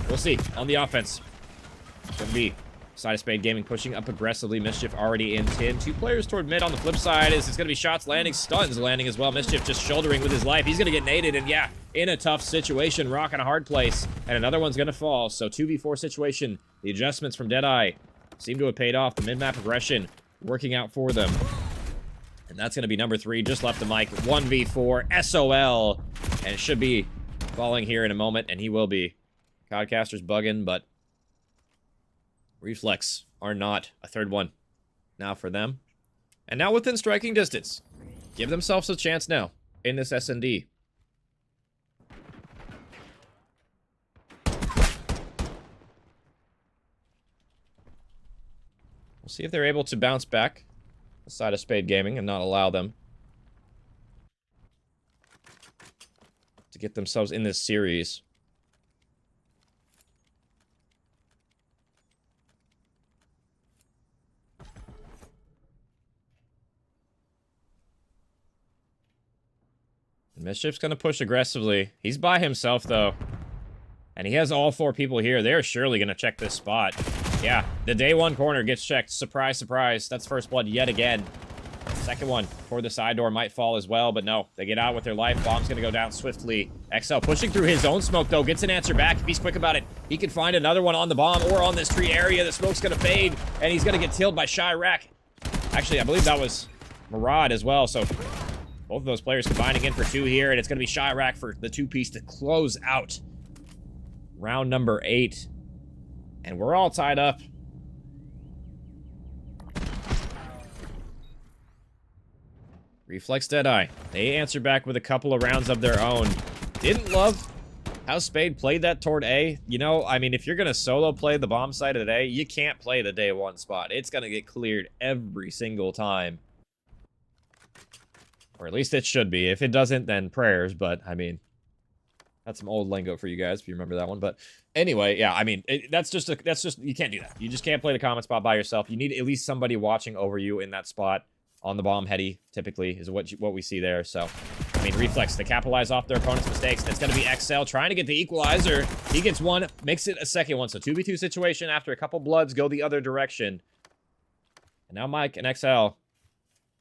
we'll see on the offense. It's going to be side of Spade Gaming pushing up aggressively. Mischief already in 10. 2 players toward mid. On the flip side is it's going to be shots landing, stuns landing as well. Mischief just shouldering with his life. He's going to get naded, and yeah, in a tough situation, rock in a hard place, and another one's going to fall. So 2v4 situation. The adjustments from Deadeye seem to have paid off. The mid-map aggression working out for them. And that's going to be number 3. Just left the mic. 1v4 SOL. And it should be falling here in a moment, and he will be. Codcaster's bugging, but Reflex are not. A third one now for them. And now within striking distance. Give themselves a chance now in this S&D. We'll see if they're able to bounce back the side of Spade Gaming and not allow them to get themselves in this series. Mischief's gonna push aggressively. He's by himself, though. And he has all 4 people here. They're surely gonna check this spot. Yeah, the day 1 corner gets checked. Surprise, surprise. That's first blood yet again. Second one for the side door might fall as well, but no. They get out with their life. Bomb's gonna go down swiftly. XL pushing through his own smoke, though. Gets an answer back. If he's quick about it, he can find another one on the bomb or on this tree area. The smoke's gonna fade, and he's gonna get killed by Chirac. Actually, I believe that was Murad as well, so... both of those players combining in for 2 here, and it's going to be Chirac for the 2-piece to close out round number 8. And we're all tied up. Reflex Deadeye. They answer back with a couple of rounds of their own. Didn't love how Spade played that toward A. You know, I mean, if you're going to solo play the bomb side of the day, you can't play the day 1 spot. It's going to get cleared every single time. Or at least it should be. If it doesn't, then prayers. But, I mean, that's some old lingo for you guys, if you remember that one. But anyway, yeah, I mean, that's just, you can't do that. You just can't play the common spot by yourself. You need at least somebody watching over you in that spot. On the bomb heady, typically, is what we see there. So, I mean, Reflex, they capitalize off their opponent's mistakes. That's going to be XL trying to get the equalizer. He gets one, makes it a second one. So, 2v2 situation after a couple bloods go the other direction. And now Mike and XL.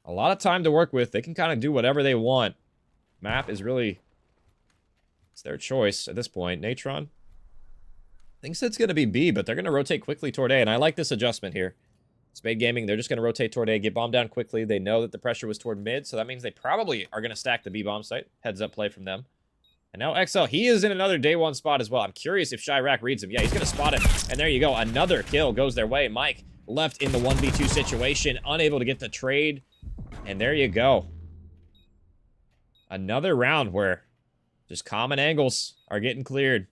A lot of time to work with. They can kind of do whatever they want. Map is really... it's their choice at this point. Natron thinks it's going to be B, but they're going to rotate quickly toward A. And I like this adjustment here. Spade Gaming, they're just going to rotate toward A, get bombed down quickly. They know that the pressure was toward mid, so that means they probably are going to stack the B bomb site. Heads up play from them. And now XL, he is in another day 1 spot as well. I'm curious if Chirac reads him. Yeah, he's going to spot him. And there you go. Another kill goes their way. Mike left in the 1v2 situation, unable to get the trade. And there you go. Another round where just common angles are getting cleared.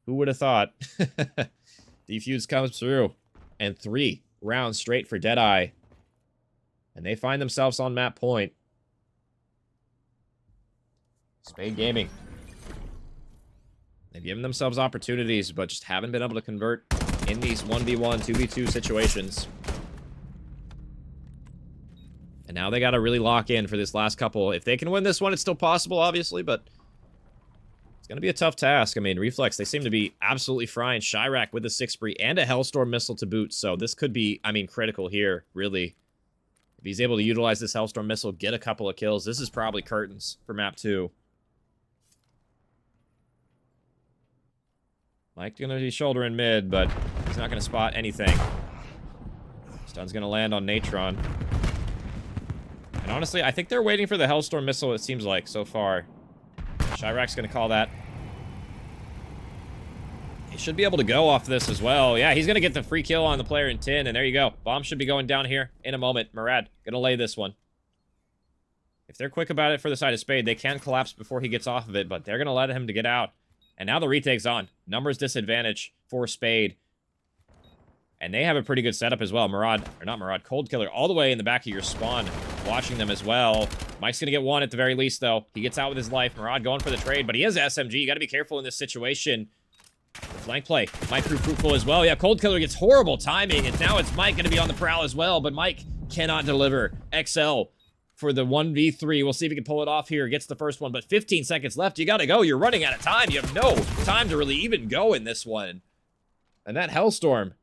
Who would have thought? Defuse comes through. And 3 rounds straight for Deadeye. And they find themselves on map point. Spade Gaming. They've given themselves opportunities, but just haven't been able to convert in these 1v1, 2v2 situations. And now they got to really lock in for this last couple. If they can win this one, it's still possible, obviously, but it's going to be a tough task. I mean, Reflex, they seem to be absolutely frying Chirac with a 6 spree and a Hellstorm missile to boot. So this could be, I mean, critical here, really. If he's able to utilize this Hellstorm missile, get a couple of kills, this is probably curtains for map 2. Mike's going to be shouldering mid, but he's not going to spot anything. Stun's going to land on Natron. And honestly, I think they're waiting for the Hellstorm missile, it seems like, so far. Chirac's going to call that. He should be able to go off this as well. Yeah, he's going to get the free kill on the player in 10, and there you go. Bomb should be going down here in a moment. Murad, going to lay this one. If they're quick about it for the side of Spade, they can collapse before he gets off of it, but they're going to let him to get out. And now the retake's on. Numbers disadvantage for Spade. And they have a pretty good setup as well. Cold Killer all the way in the back of your spawn, watching them as well. Mike's going to get one at the very least, though. He gets out with his life. Murad going for the trade, but he has SMG. You got to be careful in this situation. The flank play might prove fruitful as well. Yeah, Cold Killer gets horrible timing, and now it's Mike going to be on the prowl as well, but Mike cannot deliver. XL for the 1v3. We'll see if he can pull it off here. Gets the first one, but 15 seconds left. You got to go. You're running out of time. You have no time to really even go in this one. And that Hellstorm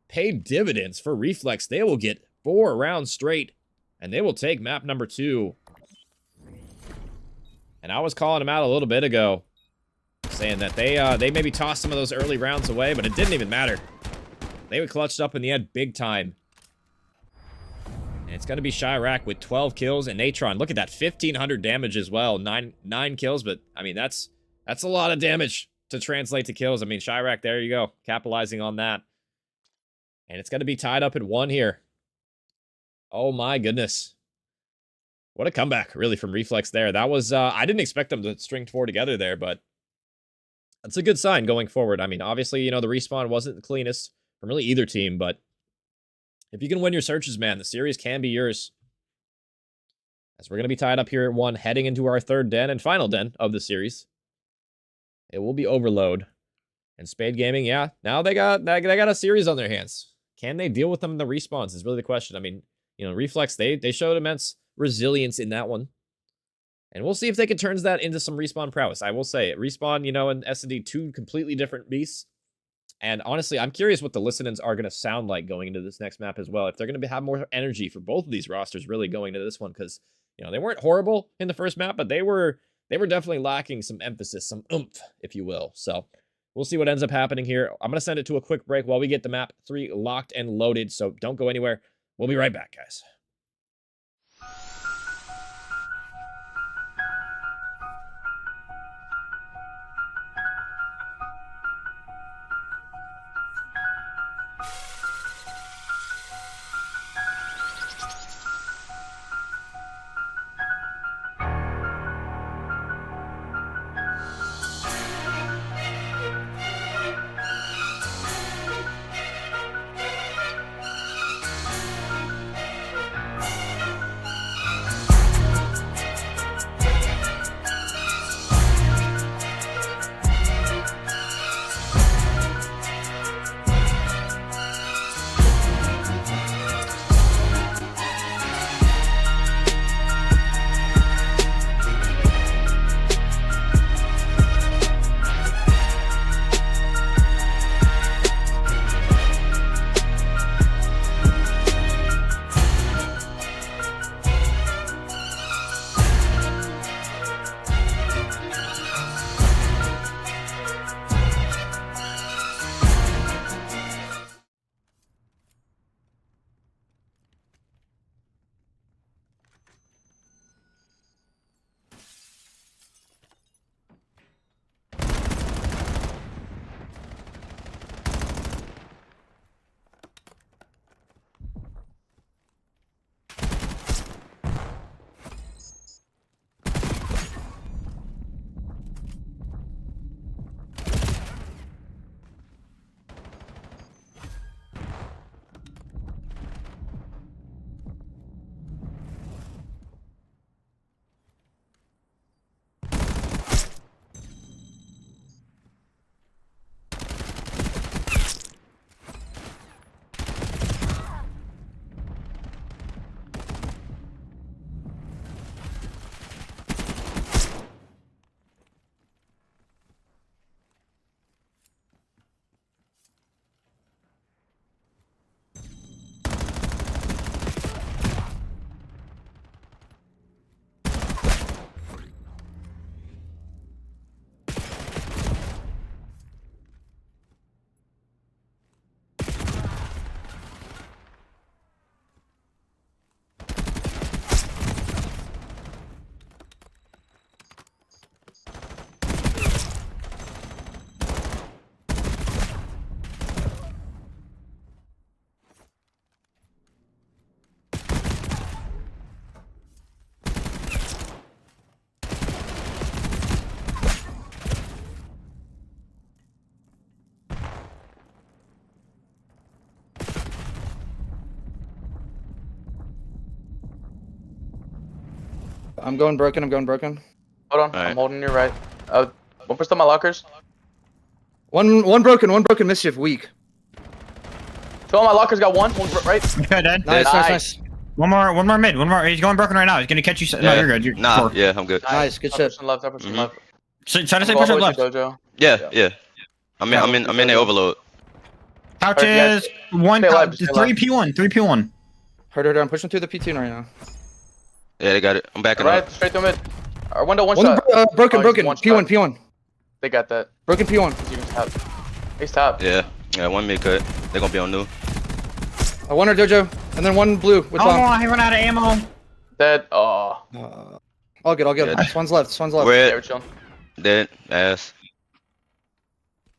paid dividends for Reflex. They will get 4 rounds straight, and they will take map number 2. And I was calling them out a little bit ago, saying that they maybe tossed some of those early rounds away, but it didn't even matter. They were clutched up in the end big time. And it's going to be Chirac with 12 kills, and Natron, look at that, 1,500 damage as well. 9 kills, but, I mean, that's a lot of damage to translate to kills. I mean, Chirac, there you go, capitalizing on that. And it's going to be tied up at 1 here. Oh my goodness. What a comeback, really, from Reflex there. That was, I didn't expect them to string 4 together there, but that's a good sign going forward. I mean, obviously, you know, the respawn wasn't the cleanest from really either team, but if you can win your searches, man, the series can be yours. As we're going to be tied up here at 1, heading into our 3rd den and final den of the series. It will be Overload. And Spade Gaming, yeah, now they got a series on their hands. Can they deal with them in the respawns is really the question. I mean, you know, Reflex, they showed immense resilience in that one. And we'll see if they can turn that into some respawn prowess. I will say, Respawn, you know, and S&D, 2 completely different beasts. And honestly, I'm curious what the listen-ins are going to sound like going into this next map as well. If they're going to have more energy for both of these rosters really going into this one. Because, you know, they weren't horrible in the first map, but they were definitely lacking some emphasis, some oomph, if you will. So we'll see what ends up happening here. I'm going to send it to a quick break while we get the map 3 locked and loaded. So don't go anywhere. We'll be right back, guys. I'm going broken. Hold on, Alright. I'm holding you right. One push on my lockers. One broken. Mischief weak. 2 on my lockers got one right. Okay, dead. Nice. One more mid. One more. He's going broken right now. He's gonna catch you. No, Yeah. you're good. You're Nah, 4. yeah, I'm good. Nice, good shit. Left, left. So try to say push up left. Yeah. I'm in the overload. Couches. One. Stay alive, 3P1. 3P1. Heard. I'm pushing through the P2 right now. Yeah, they got it. I'm backing Right, up. straight through mid. Our window, one One shot. broken. Oh, he's one shot. P1. They got that. Broken P1. He's even top. He's top. Yeah, one mid cut. They're gonna be on new. One or Dojo, and then one blue with bomb. He ran out of ammo. Dead. Oh. All good. Yeah. Swan's left. Yeah, Red, we're chilling. dead, ass.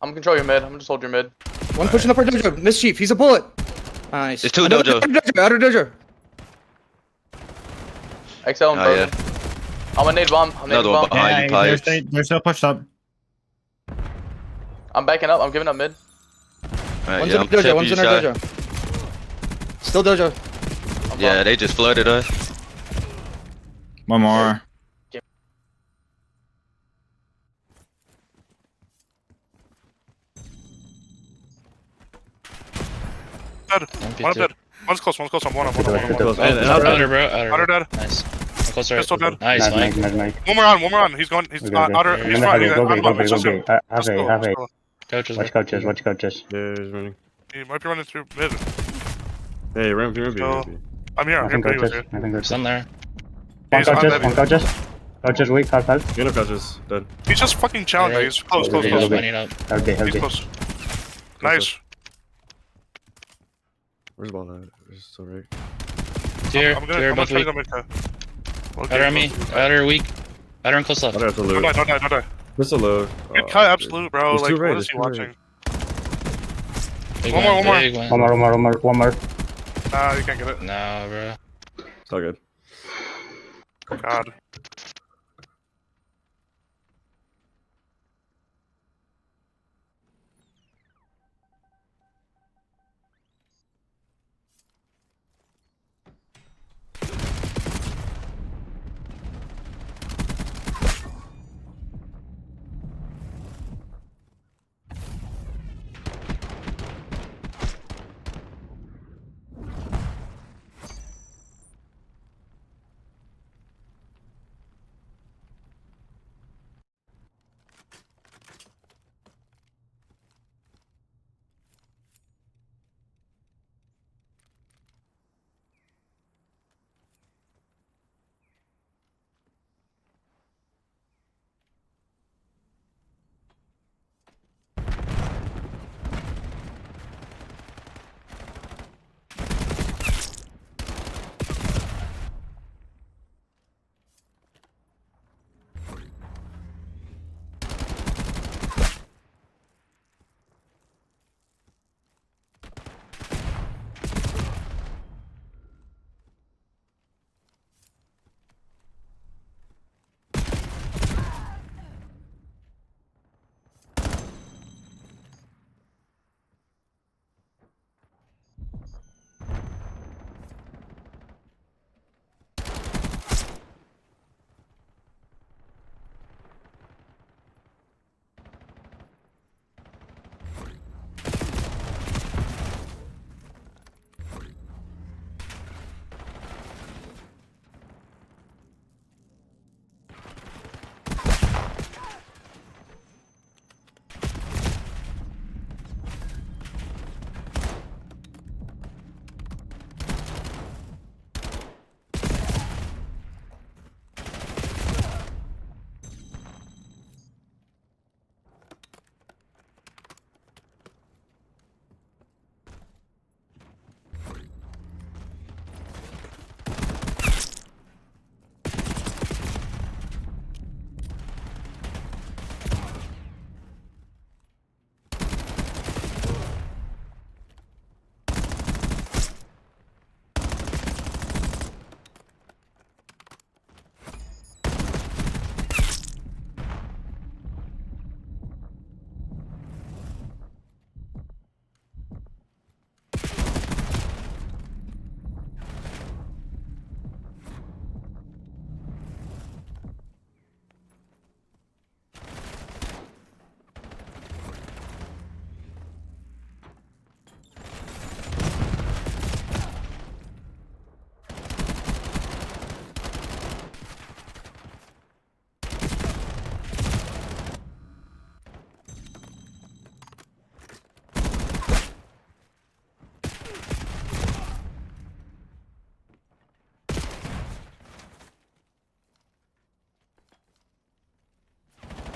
I'm gonna control your mid. I'm gonna just hold your mid. One pushing up our Dojo. Mischief. He's a bullet. Nice. It's 2 Dojo. Outer Dojo. XL and Oh, yeah. frozen. I'm gonna nade bomb. I'm Another nading one bomb. behind you, they're pipes. they're still pushed up. I'm backing up. I'm giving up mid. Alright, One's yeah, in I'm our dojo. chipping One's you, in our Shy. dojo. Still dojo. I'm Yeah, bomb. they just flooded us. One more. Dead. One dead. One's close. I'm one. I'm one. Close. And Outer, bro. Outer. Outer dead. Nice. Closer. Pistol dead. Nice, Mike. Nice. One more on. He's going. He's Okay, okay. outer. I'm He's gonna front. have He's it. Go on big, the go bomb. big, go big. Have a, have a. Coaches, Watch couches, watch couches. Yeah, he's running. He might be running through mid. Hey, ramp, ramp, So- ramp. I'm here. I'm Nothing here. couches, nothing couches. Some there. One He's on couches, heavy. one couches. Couches weak, half health. Get up, couches. Dead. He's just fucking challenging. He's close. Okay, He's okay. lining up. Healthy, He's healthy. close. Nice. Where's the ball at? It's still right. Tier. I'm Tier, gonna both try to weak. go make that. Outer on me. Outer weak. Outer and close left. I have to Don't loot. die. Don't die. Pistol low. Good cut, absolute, bro. He's Like, too right, what is he's he too right. watching? Big One more. Big one. One more. Nah, you can't get it. Nah, bro. It's all good. God.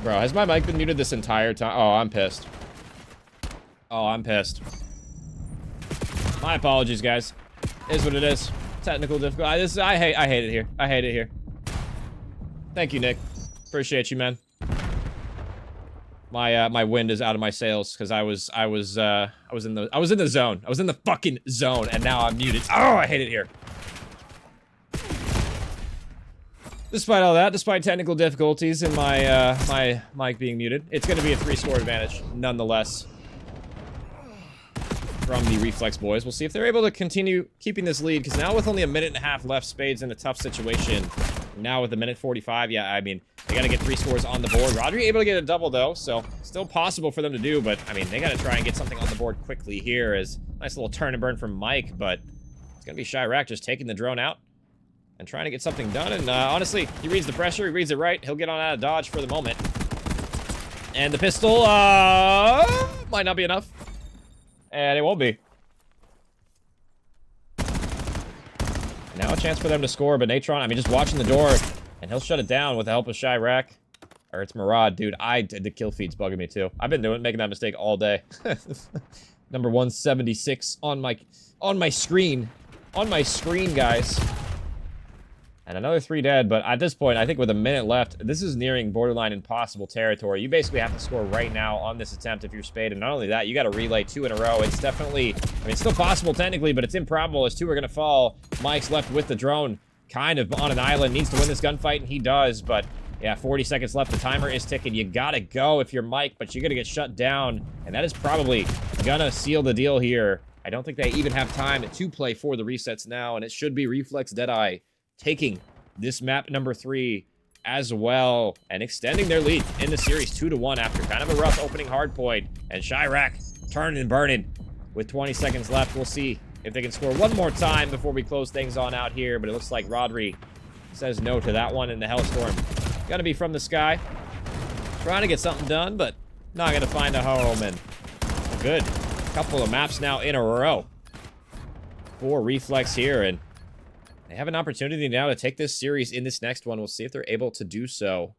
Bro, has my mic been muted this entire time? Oh, I'm pissed. Oh, I'm pissed. My apologies, guys. Is what it is. Technical difficulty. I hate it here. I hate it here. Thank you, Nick. Appreciate you, man. My wind is out of my sails because I was in the zone. I was in the fucking zone, and now I'm muted. Oh, I hate it here. Despite all that, despite technical difficulties and my my mic being muted, it's going to be a 3-score advantage nonetheless from the Reflex boys. We'll see if they're able to continue keeping this lead, because now with only a minute and a half left, Spade's in a tough situation. Now with a minute 45, yeah, I mean, they got to get 3 scores on the board. Rodri able to get a double, though, so still possible for them to do, but, I mean, they got to try and get something on the board quickly here. As nice little turn and burn from Mike, but it's going to be Chirac just taking the drone out and trying to get something done. And honestly, he reads the pressure, he reads it right. He'll get on out of dodge for the moment. And the pistol might not be enough. And it won't be. Now a chance for them to score, but Natron, I mean, just watching the door, and he'll shut it down with the help of Chirac. Or it's Murad, dude. The kill feed's bugging me too. I've been making that mistake all day. Number 176 on my screen. On my screen, guys. And another 3 dead, but at this point, I think with a minute left, this is nearing borderline impossible territory. You basically have to score right now on this attempt if you're Spade, and not only that, you got to relay 2 in a row. It's definitely, I mean, it's still possible technically, but it's improbable as 2 are going to fall. Mike's left with the drone, kind of on an island, needs to win this gunfight, and he does, but yeah, 40 seconds left. The timer is ticking. You got to go if you're Mike, but you're going to get shut down, and that is probably going to seal the deal here. I don't think they even have time to play for the resets now, and it should be Reflex Deadeye taking this map number 3 as well and extending their lead in the series 2-1 after kind of a rough opening hard point. And Chirac turning and burning with 20 seconds left. We'll see if they can score one more time before we close things on out here, but it looks like Rodri says no to that one in the Hellstorm. Gonna be from the sky, trying to get something done, but not gonna find a home. And a good couple of maps now in a row for Reflex here, and they have an opportunity now to take this series in this next one. We'll see if they're able to do so.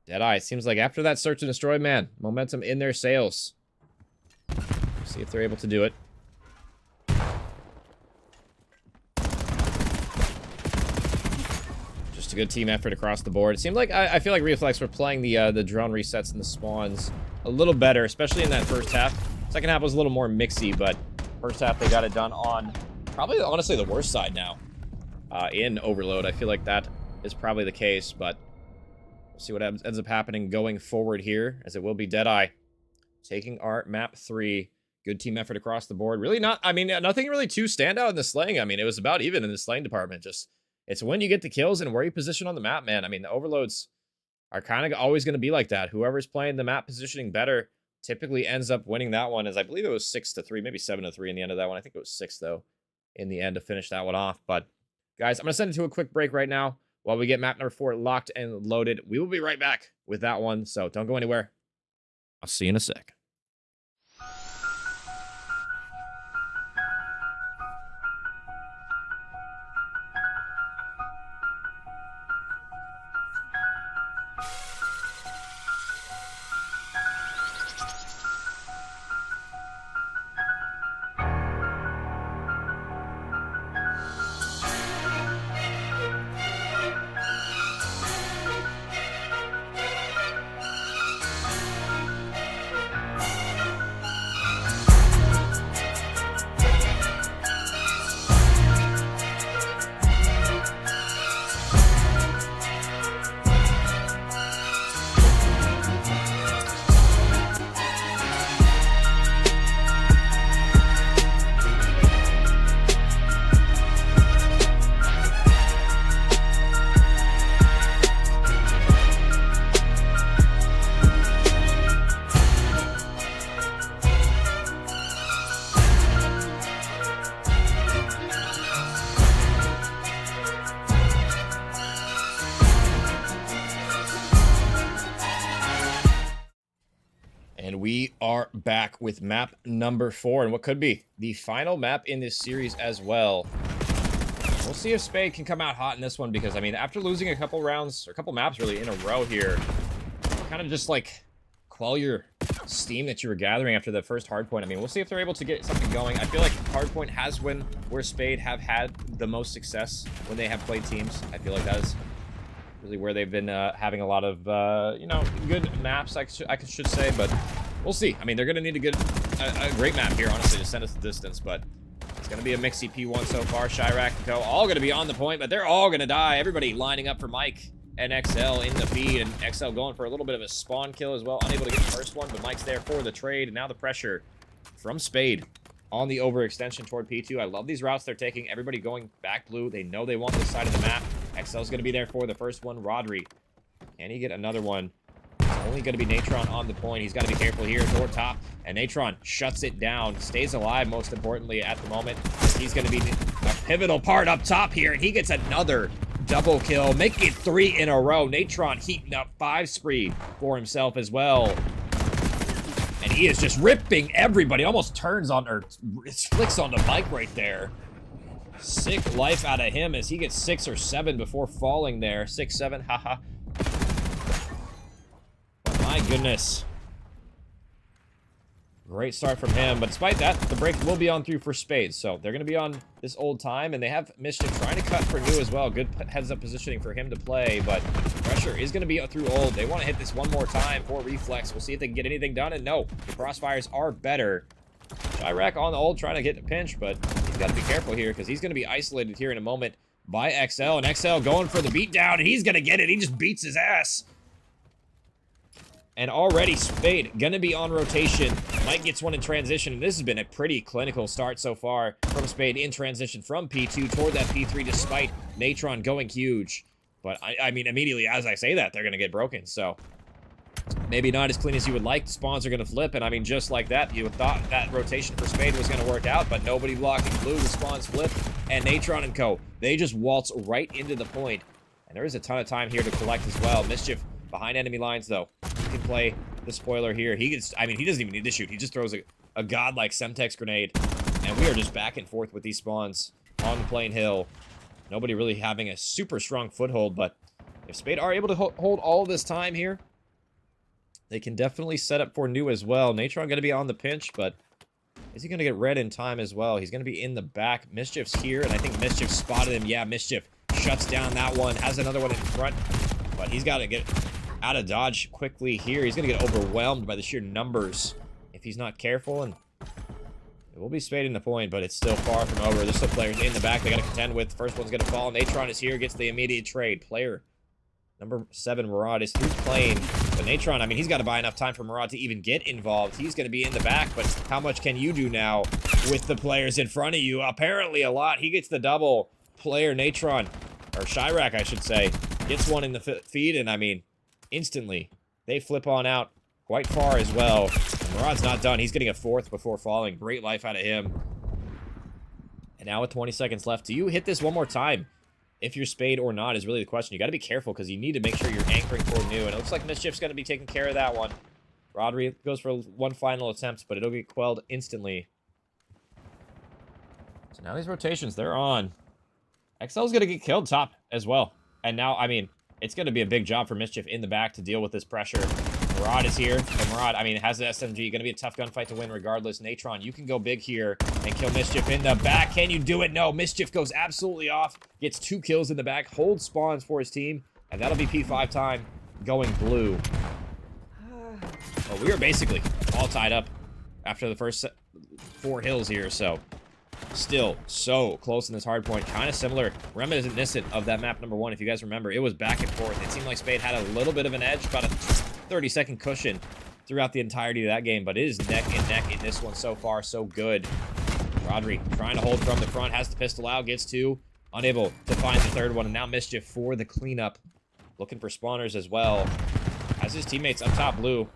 Deadeye, it seems like after that search and destroy, man, momentum in their sails. See if they're able to do it. Just a good team effort across the board. It seemed like, I feel like Reflex were playing the drone resets and the spawns a little better, especially in that first half. Second half was a little more mixy, but first half they got it done on probably, honestly, the worst side now in Overload. I feel like that is probably the case, but we'll see what ends up happening going forward here, as it will be Deadeye taking our map 3. Good team effort across the board. Really not, I mean, nothing really too standout in the slaying. I mean, it was about even in the slaying department. Just, it's when you get the kills and where you position on the map, man. I mean, the Overloads are kind of always going to be like that. Whoever's playing the map positioning better typically ends up winning that one, as I believe it was 6-3, maybe 7-3 in the end of that one. I think it was 6, though, in the end to finish that one off. But guys, I'm going to send it to a quick break right now while we get map number 4 locked and loaded. We will be right back with that one, so don't go anywhere. I'll see you in a sec. And we are back with map number 4, and what could be the final map in this series as well. We'll see if Spade can come out hot in this one, because, I mean, after losing a couple rounds, or a couple maps really in a row here, kind of just, like, quell your steam that you were gathering after the first hardpoint. I mean, we'll see if they're able to get something going. I feel like hardpoint has been where Spade have had the most success when they have played teams. I feel like that is really where they've been having a lot of, you know, good maps, I should say, but we'll see. I mean, they're going to need a great map here, honestly, to send us the distance, but It's going to be a mixy P1 so far. Chirac and Co. all going to be on the point, but they're all going to die. Everybody lining up for Mike and XL in the feed, and XL going for a little bit of a spawn kill as well. Unable to get the first one, but Mike's there for the trade, and now the pressure from Spade on the overextension toward P2. I love these routes they're taking. Everybody going back blue. They know they want this side of the map. XL's going to be there for the first one. Rodri, can he get another one? It's only going to be Natron on the point. He's got to be careful here toward top, and Natron shuts it down. Stays alive, most importantly, at the moment. He's going to be a pivotal part up top here, and he gets another double kill, making it 3 in a row. Natron heating up 5 spree for himself as well. And he is just ripping everybody. Almost turns on, or flicks onto Mike right there. Sick life out of him as he gets 6 or 7 before falling there. 6, 7, haha. But my goodness. Great start from him, but despite that, the break will be on through for Spade. So they're going to be on this old time, and they have Mischief trying to cut for new as well. Good heads-up positioning for him to play, but pressure is going to be through old. They want to hit this one more time for Reflex. We'll see if they can get anything done, and no, the crossfires are better. Chirac on the old trying to get a pinch, but he's got to be careful here because he's going to be isolated here in a moment by XL, and XL going for the beatdown, and he's going to get it. He just beats his ass. And already Spade gonna be on rotation. Mike gets one in transition, and this has been a pretty clinical start so far from Spade in transition from P2 toward that P3 despite Natron going huge. But I mean, immediately as I say that, they're gonna get broken, so maybe not as clean as you would like. The spawns are gonna flip, and I mean, just like that, you thought that rotation for Spade was gonna work out, but nobody blocking blue. The spawns flip, and Natron and Co. they just waltz right into the point. And there is a ton of time here to collect as well. Mischief behind enemy lines, though. He can play the spoiler here. He gets, I mean, he doesn't even need to shoot. He just throws a godlike Semtex grenade. And we are just back and forth with these spawns on the Plain Hill. Nobody really having a super strong foothold, but if Spade are able to hold all this time here, they can definitely set up for new as well. Natron going to be on the pinch, but is he going to get red in time as well? He's going to be in the back. Mischief's here, and I think Mischief spotted him. Yeah, Mischief shuts down that one, has another one in front, but he's got to get out of dodge quickly here. He's going to get overwhelmed by the sheer numbers if he's not careful, and it will be Spade in the point, but it's still far from over. There's still players in the back they got to contend with. First one's going to fall. Natron is here, gets the immediate trade. Player number 7, Murad, is through plane, but Natron, I mean, he's got to buy enough time for Murad to even get involved. He's going to be in the back, but how much can you do now with the players in front of you? Apparently a lot. He gets the double. Player Natron, or Chirac, I should say, gets one in the feed, and I mean, instantly, they flip on out quite far as well. And Murad's not done. He's getting a 4th before falling. Great life out of him. And now with 20 seconds left, do you hit this one more time? If you're Spade or not is really the question. You got to be careful because you need to make sure you're anchoring for new. And it looks like Mischief's going to be taking care of that one. Rodri goes for one final attempt, but it'll get quelled instantly. So now these rotations, they're on. XL's going to get killed top as well. And now, I mean, it's going to be a big job for Mischief in the back to deal with this pressure. Murad is here. And Murad, I mean, has the SMG. Going to be a tough gunfight to win regardless. Natron, you can go big here and kill Mischief in the back. Can you do it? No. Mischief goes absolutely off. Gets 2 kills in the back. Holds spawns for his team. And that'll be P5 time going blue. Well, we are basically all tied up after the first 4 hills here. So still so close in this hard point. Kind of similar, reminiscent of that map number 1. If you guys remember, it was back and forth. It seemed like Spade had a little bit of an edge, about a 30-second cushion throughout the entirety of that game, but it is neck and neck in this one so far. So good. Rodri trying to hold from the front, has the pistol out, gets 2, unable to find the 3rd one, and now Mischief for the cleanup, looking for spawners as well. Has his teammates up top blue,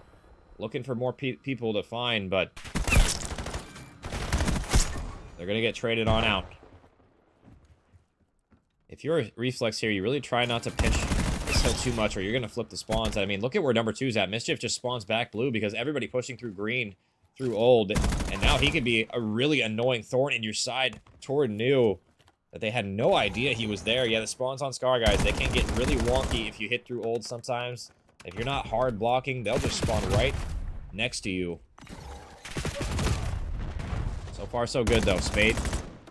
looking for more people to find, but they're going to get traded on out. If you're a Reflex here, you really try not to pinch this hill too much, or you're going to flip the spawns. I mean, look at where number 2's at. Mischief just spawns back blue because everybody pushing through green, through old, and now he could be a really annoying thorn in your side toward new that they had no idea he was there. Yeah, the spawns on Scar, guys, they can get really wonky if you hit through old sometimes. If you're not hard blocking, they'll just spawn right next to you. So far, so good, though. Spade,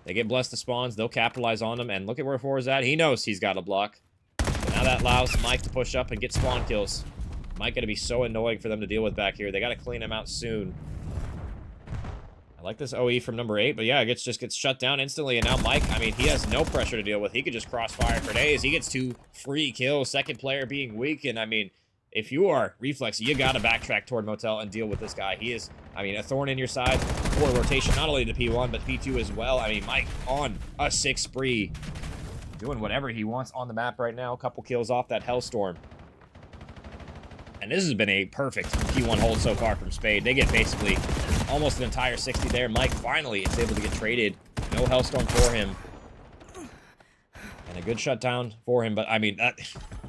they get blessed the spawns. They'll capitalize on them. And look at where 4 is at. He knows he's got a block. So now that allows Mike to push up and get spawn kills. Mike going to be so annoying for them to deal with back here. They got to clean him out soon. I like this OE from number 8, but yeah, it just gets shut down instantly. And now Mike, I mean, he has no pressure to deal with. He could just crossfire for days. He gets 2 free kills, second player being weak. And I mean, if you are Reflex, you got to backtrack toward Motel and deal with this guy. He is, I mean, a thorn in your side for rotation, not only to P1, but P2 as well. I mean, Mike on a 6 spree, doing whatever he wants on the map right now. A couple kills off that Hellstorm. And this has been a perfect P1 hold so far from Spade. They get basically almost an entire 60 there. Mike finally is able to get traded. No Hellstorm for him. And a good shutdown for him. But, I mean,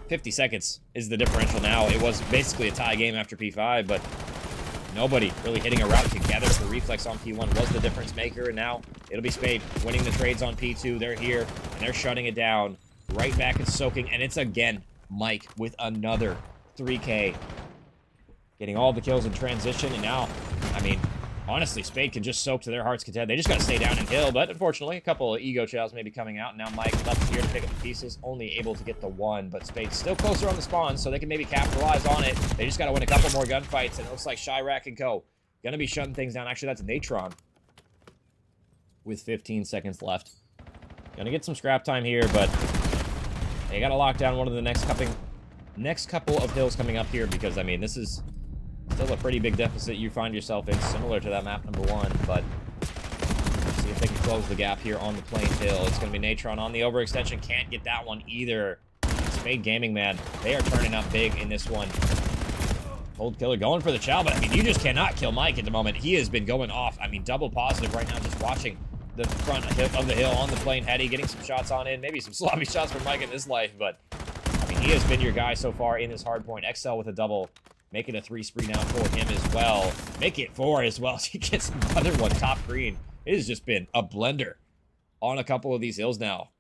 50 seconds is the differential now. It was basically a tie game after P5, but nobody really hitting a route together for Reflex on P1 was the difference maker. And now it'll be Spade winning the trades on P2. They're here, and they're shutting it down. Right back and soaking. And it's again Mike with another 3K. Getting all the kills in transition, and now, I mean, honestly, Spade can just soak to their heart's content. They just got to stay down and kill, but unfortunately, a couple of ego chows may be coming out. Now Mike left here to pick up the pieces, only able to get the 1, but Spade's still closer on the spawn, so they can maybe capitalize on it. They just got to win a couple more gunfights, and it looks like Chirac and Co. Gonna be shutting things down. Actually, that's Natron with 15 seconds left. Gonna get some scrap time here, but they got to lock down one of the next couple of hills coming up here, because, I mean, this is still a pretty big deficit you find yourself in, similar to that map number 1, but let's see if they can close the gap here on the Plain Hill. It's going to be Natron on the overextension. Can't get that one either. Spade Gaming, man, they are turning up big in this one. Cold Killer going for the chow, but, I mean, you just cannot kill Mike at the moment. He has been going off. I mean, double positive right now, just watching the front of the hill on the Plain Heady, getting some shots on in, maybe some sloppy shots from Mike in this life, but I mean, he has been your guy so far in this hard point. XL with a double. Make it a 3 spree now for him as well. Make it 4 as well. He gets another one top green. It has just been a blender on a couple of these hills now.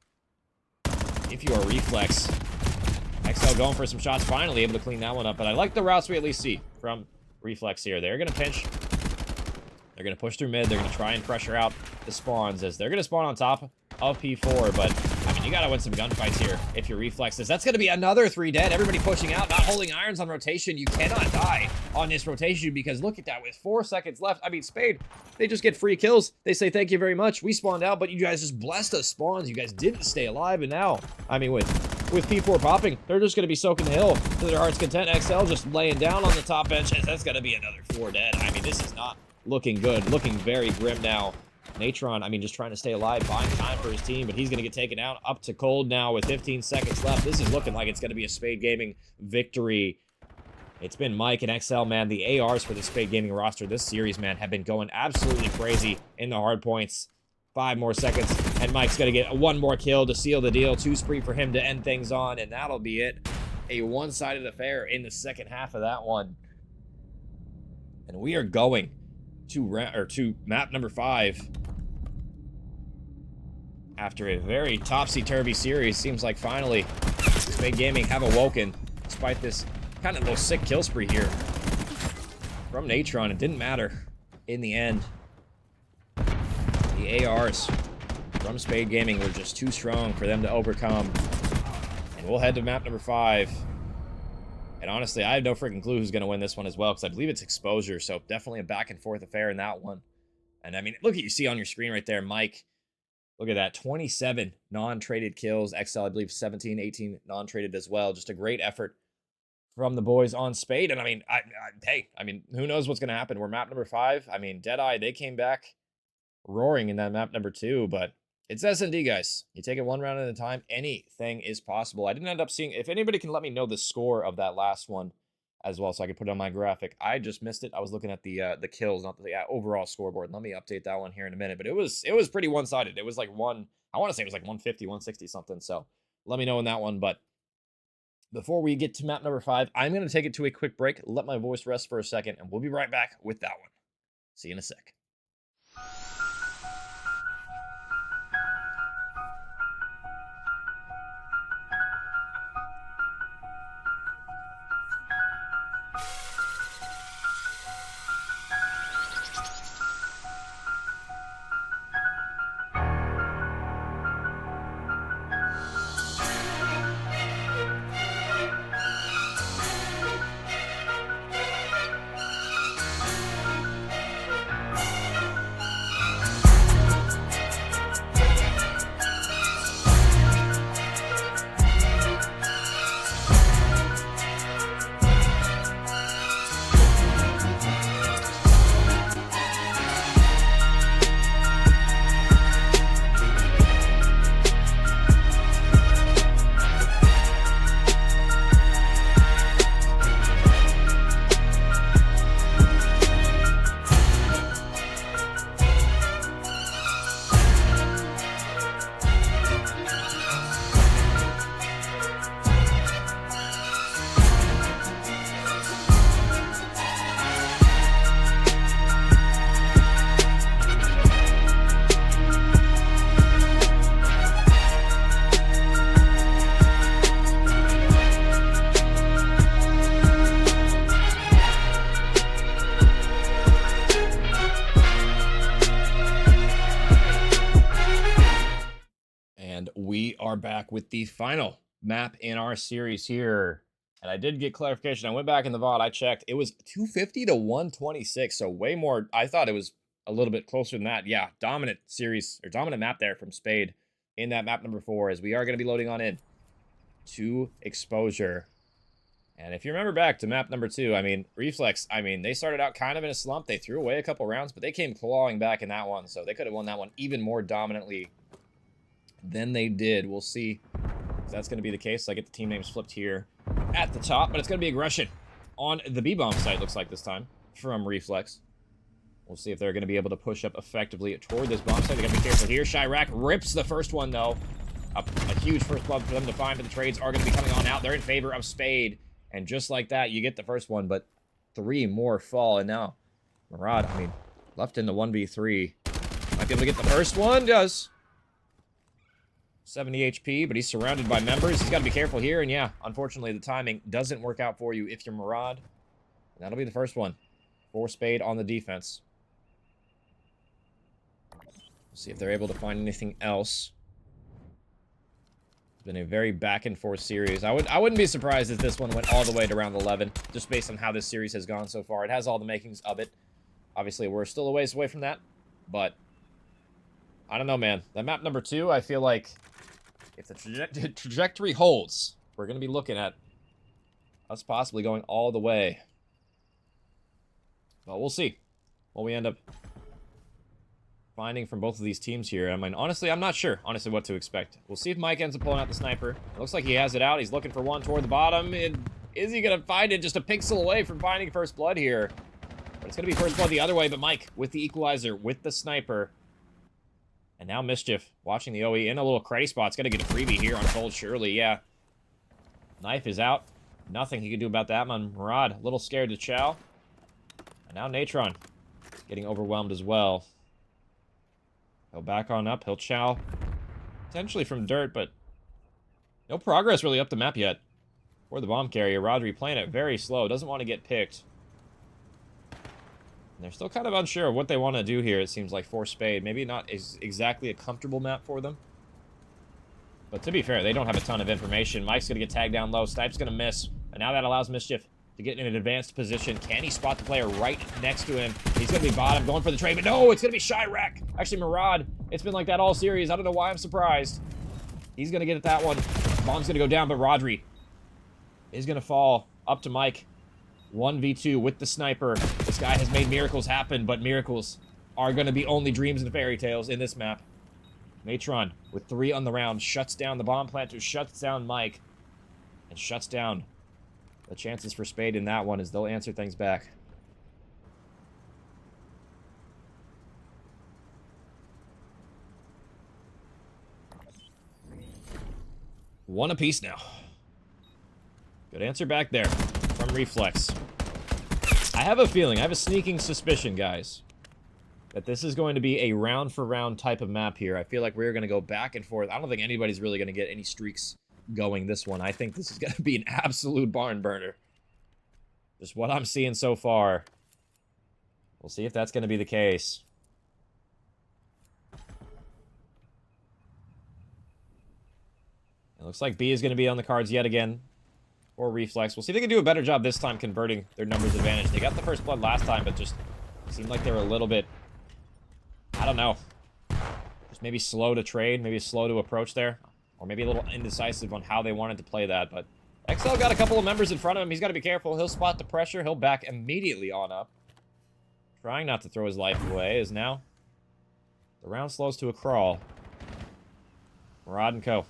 If you are Reflex, XL going for some shots, finally able to clean that one up. But I like the routes we at least see from Reflex here. They're going to pinch. They're going to push through mid. They're going to try and pressure out the spawns, as they're going to spawn on top of P4. But, I mean, you got to win some gunfights here if you're Reflexes. That's going to be another 3 dead. Everybody pushing out, not holding irons on rotation. You cannot die on this rotation, because look at that. With 4 seconds left, I mean, Spade, they just get free kills. They say, thank you very much. We spawned out, but you guys just blessed us spawns. You guys didn't stay alive. And now, I mean, with P4 popping, they're just going to be soaking the hill to their heart's content. XL just laying down on the top bench. That's going to be another 4 dead. I mean, this is not looking good. Looking very grim now. Natron, I mean, just trying to stay alive, buying time for his team, but he's going to get taken out. Up to cold now with 15 seconds left. This is looking like it's going to be a Spade Gaming victory. It's been Mike and XL, man. The ARs for the Spade Gaming roster this series, man, have been going absolutely crazy in the hard points. 5 more seconds, and Mike's going to get 1 more kill to seal the deal. 2 spree for him to end things on, and that'll be it. A one-sided affair in the second half of that one. And we are going to map number 5. After a very topsy-turvy series, seems like finally Spade Gaming have awoken, despite this kind of little sick kill spree here from Natron. It didn't matter in the end. The ARs from Spade Gaming were just too strong for them to overcome. And we'll head to map number 5. And honestly, I have no freaking clue who's going to win this one as well, because I believe it's exposure, so definitely a back-and-forth affair in that one. And I mean, look at you see on your screen right there, Mike. Look at that, 27 non-traded kills. XL, I believe, 17, 18 non-traded as well. Just a great effort from the boys on Spade. And I mean, hey, I mean, who knows what's going to happen? We're map number 5. I mean, Deadeye, they came back roaring in that map number 2, but it's S&D, guys. You take it 1 round at a time. Anything is possible. I didn't end up seeing, if anybody can let me know the score of that last one as well, so I could put it on my graphic. I just missed it. I was looking at the kills, not the overall scoreboard. Let me update that one here in a minute. But it was pretty one-sided. It was like I want to say it was like 150, 160 something. So let me know in that one. But before we get to map number 5, I'm going to take it to a quick break, let my voice rest for a second, and we'll be right back with that one. See you in a sec. are back with the final map in our series here. And I did get clarification. I went back in the VOD. I checked. It was 250 to 126. So way more. I thought it was a little bit closer than that. Yeah, dominant series or dominant map there from Spade in that map number 4, as we are going to be loading on in to Exposure. And if you remember back to map number 2, I mean, Reflex, I mean, they started out kind of in a slump. They threw away a couple rounds, but they came clawing back in that one. So they could have won that one even more dominantly than they did. We'll see if that's going to be the case. I get the team names flipped here at the top, but it's going to be aggression on the B-bomb site, looks like this time, from Reflex. We'll see if they're going to be able to push up effectively toward this bomb site. They got to be careful here. Chirac rips the first one, though. A huge first blood for them to find, but the trades are going to be coming on out. They're in favor of Spade. And just like that, you get the first one, but 3 more fall. And now, Murad, I mean, left in the 1v3. Might be able to get the first one. Does. 70 HP, but he's surrounded by members. He's got to be careful here. And yeah, unfortunately, the timing doesn't work out for you if you're Murad. And that'll be the first one for Spade on the defense. We'll see if they're able to find anything else. It's been a very back and forth series. I wouldn't be surprised if this one went all the way to round 11, just based on how this series has gone so far. It has all the makings of it. Obviously, we're still a ways away from that, but I don't know, man. That map number 2, I feel like if the trajectory holds, we're going to be looking at us possibly going all the way. But we'll see what we end up finding from both of these teams here. I mean, honestly, I'm not sure, what to expect. We'll see if Mike ends up pulling out the sniper. It looks like he has it out. He's looking for one toward the bottom. Is he going to find it just a pixel away from finding first blood here? But it's going to be first blood the other way, but Mike with the equalizer, with the sniper. And now Mischief watching the OE in a little creddy spot. It's going to get a freebie here on Cold, surely, yeah. Knife is out. Nothing he can do about that one. Murad, a little scared to chow. And now Natron getting overwhelmed as well. He'll back on up. He'll chow. Potentially from dirt, but no progress really up the map yet. For the bomb carrier, Rodri playing it very slow. Doesn't want to get picked. And they're still kind of unsure of what they want to do here, it seems like, for Spade. Maybe not exactly a comfortable map for them. But to be fair, they don't have a ton of information. Mike's going to get tagged down low. Stipe's going to miss. And now that allows Mischief to get in an advanced position. Can he spot the player right next to him? He's going to be bottom, going for the trade. But no, it's going to be Chirac. Actually, Murad. It's been like that all series. I don't know why I'm surprised. He's going to get at that one. Bomb's going to go down, but Rodri is going to fall up to Mike. 1v2 with the sniper. This guy has made miracles happen, but miracles are going to be only dreams and fairy tales in this map. Matron, with 3 on the round, shuts down the bomb planter, shuts down Mike, and shuts down the chances for Spade in that one as they'll answer things back. One apiece now. Good answer back there from Reflex. I have a feeling, I have a sneaking suspicion, guys, that this is going to be a round-for-round type of map here. I feel like we're going to go back and forth. I don't think anybody's really going to get any streaks going this one. I think this is going to be an absolute barn burner. Just what I'm seeing so far. We'll see if that's going to be the case. It looks like B is going to be on the cards yet again. Or Reflex. We'll see if they can do a better job this time converting their numbers advantage. They got the first blood last time, but just seemed like they were a little bit, I don't know, just maybe slow to trade, maybe slow to approach there, or maybe a little indecisive on how they wanted to play that. But XL got a couple of members in front of him. He's got to be careful. He'll spot the pressure. He'll back immediately on up. Trying not to throw his life away is now the round slows to a crawl. Murad and Co.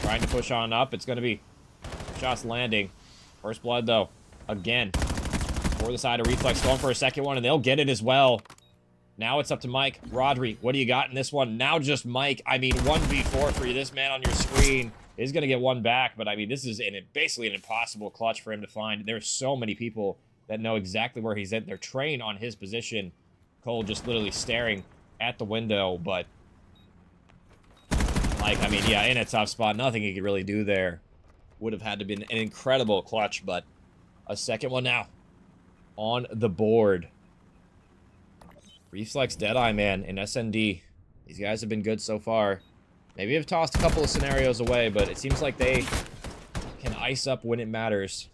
trying to push on up. It's going to be shots landing. First blood, though. Again. For the side of Reflex. Going for a second one, and they'll get it as well. Now it's up to Mike. Rodri, what do you got in this one? Now just Mike. I mean, 1v4 for you. This man on your screen is going to get one back, but I mean, this is basically an impossible clutch for him to find. There's so many people that know exactly where he's at. They're trained on his position. Cole just literally staring at the window, but Mike, I mean, yeah, in a tough spot. Nothing he could really do there. Would have had to been an incredible clutch, but a second one now on the board. Reflex, Deadeye, man, and SND. These guys have been good so far. Maybe have tossed a couple of scenarios away, but it seems like they can ice up when it matters.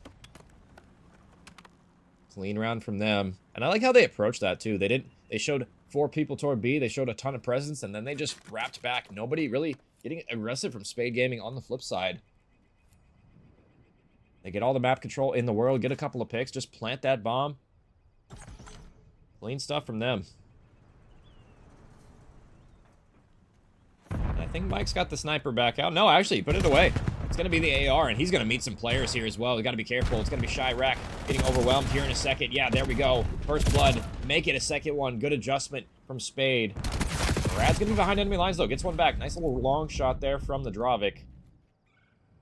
Clean round from them. And I like how they approached that, too. They showed 4 people toward B. They showed a ton of presence, and then they just wrapped back. Nobody really getting aggressive from Spade Gaming on the flip side. They get all the map control in the world, get a couple of picks, just plant that bomb. Clean stuff from them. And I think Mike's got the sniper back out. No, actually, he put it away. It's going to be the AR, and he's going to meet some players here as well. We got to be careful. It's going to be Chirac getting overwhelmed here in a second. Yeah, there we go. First blood. Make it a second one. Good adjustment from Spade. Brad's going to be behind enemy lines, though. Gets one back. Nice little long shot there from the Dravic.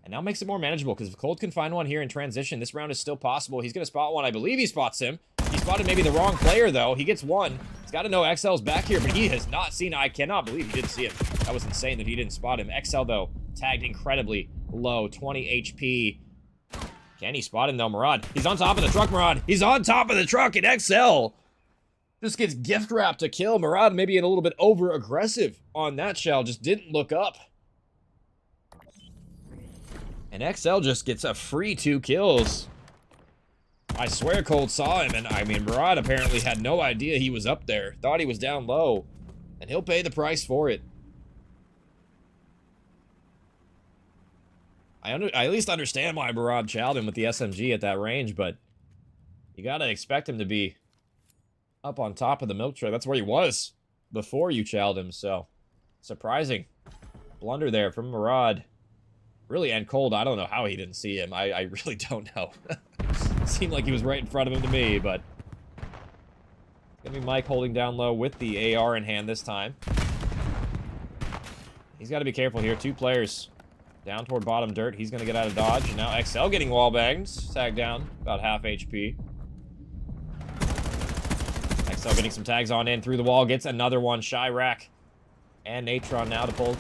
And now makes it more manageable, because if Cold can find one here in transition, this round is still possible. He's going to spot one. I believe he spots him. He spotted maybe the wrong player, though. He gets one. He's got to know XL's back here, but he has not seen. I cannot believe he didn't see him. That was insane that he didn't spot him. XL, though, tagged incredibly low. 20 HP. Can he spot him, though? Murad. He's on top of the truck, Murad. He's on top of the truck, and XL just gets gift wrapped to kill. Murad maybe a little bit over-aggressive on that shell. Just didn't look up. And XL just gets a free 2 kills. I swear Cold saw him, and I mean, Murad apparently had no idea he was up there. Thought he was down low. And he'll pay the price for it. I at least understand why Murad chowed him with the SMG at that range, but you gotta expect him to be up on top of the milk tray. That's where he was before you chowed him, so surprising blunder there from Murad. Really, and Cold, I don't know how he didn't see him. I really don't know. Seemed like he was right in front of him to me, but it's gonna be Mike holding down low with the AR in hand this time. He's got to be careful here. 2 players down toward bottom dirt. He's gonna get out of dodge, and now XL getting wall banged. Tagged down, about half HP. XL getting some tags on in through the wall, gets another one. Chirac and Natron now to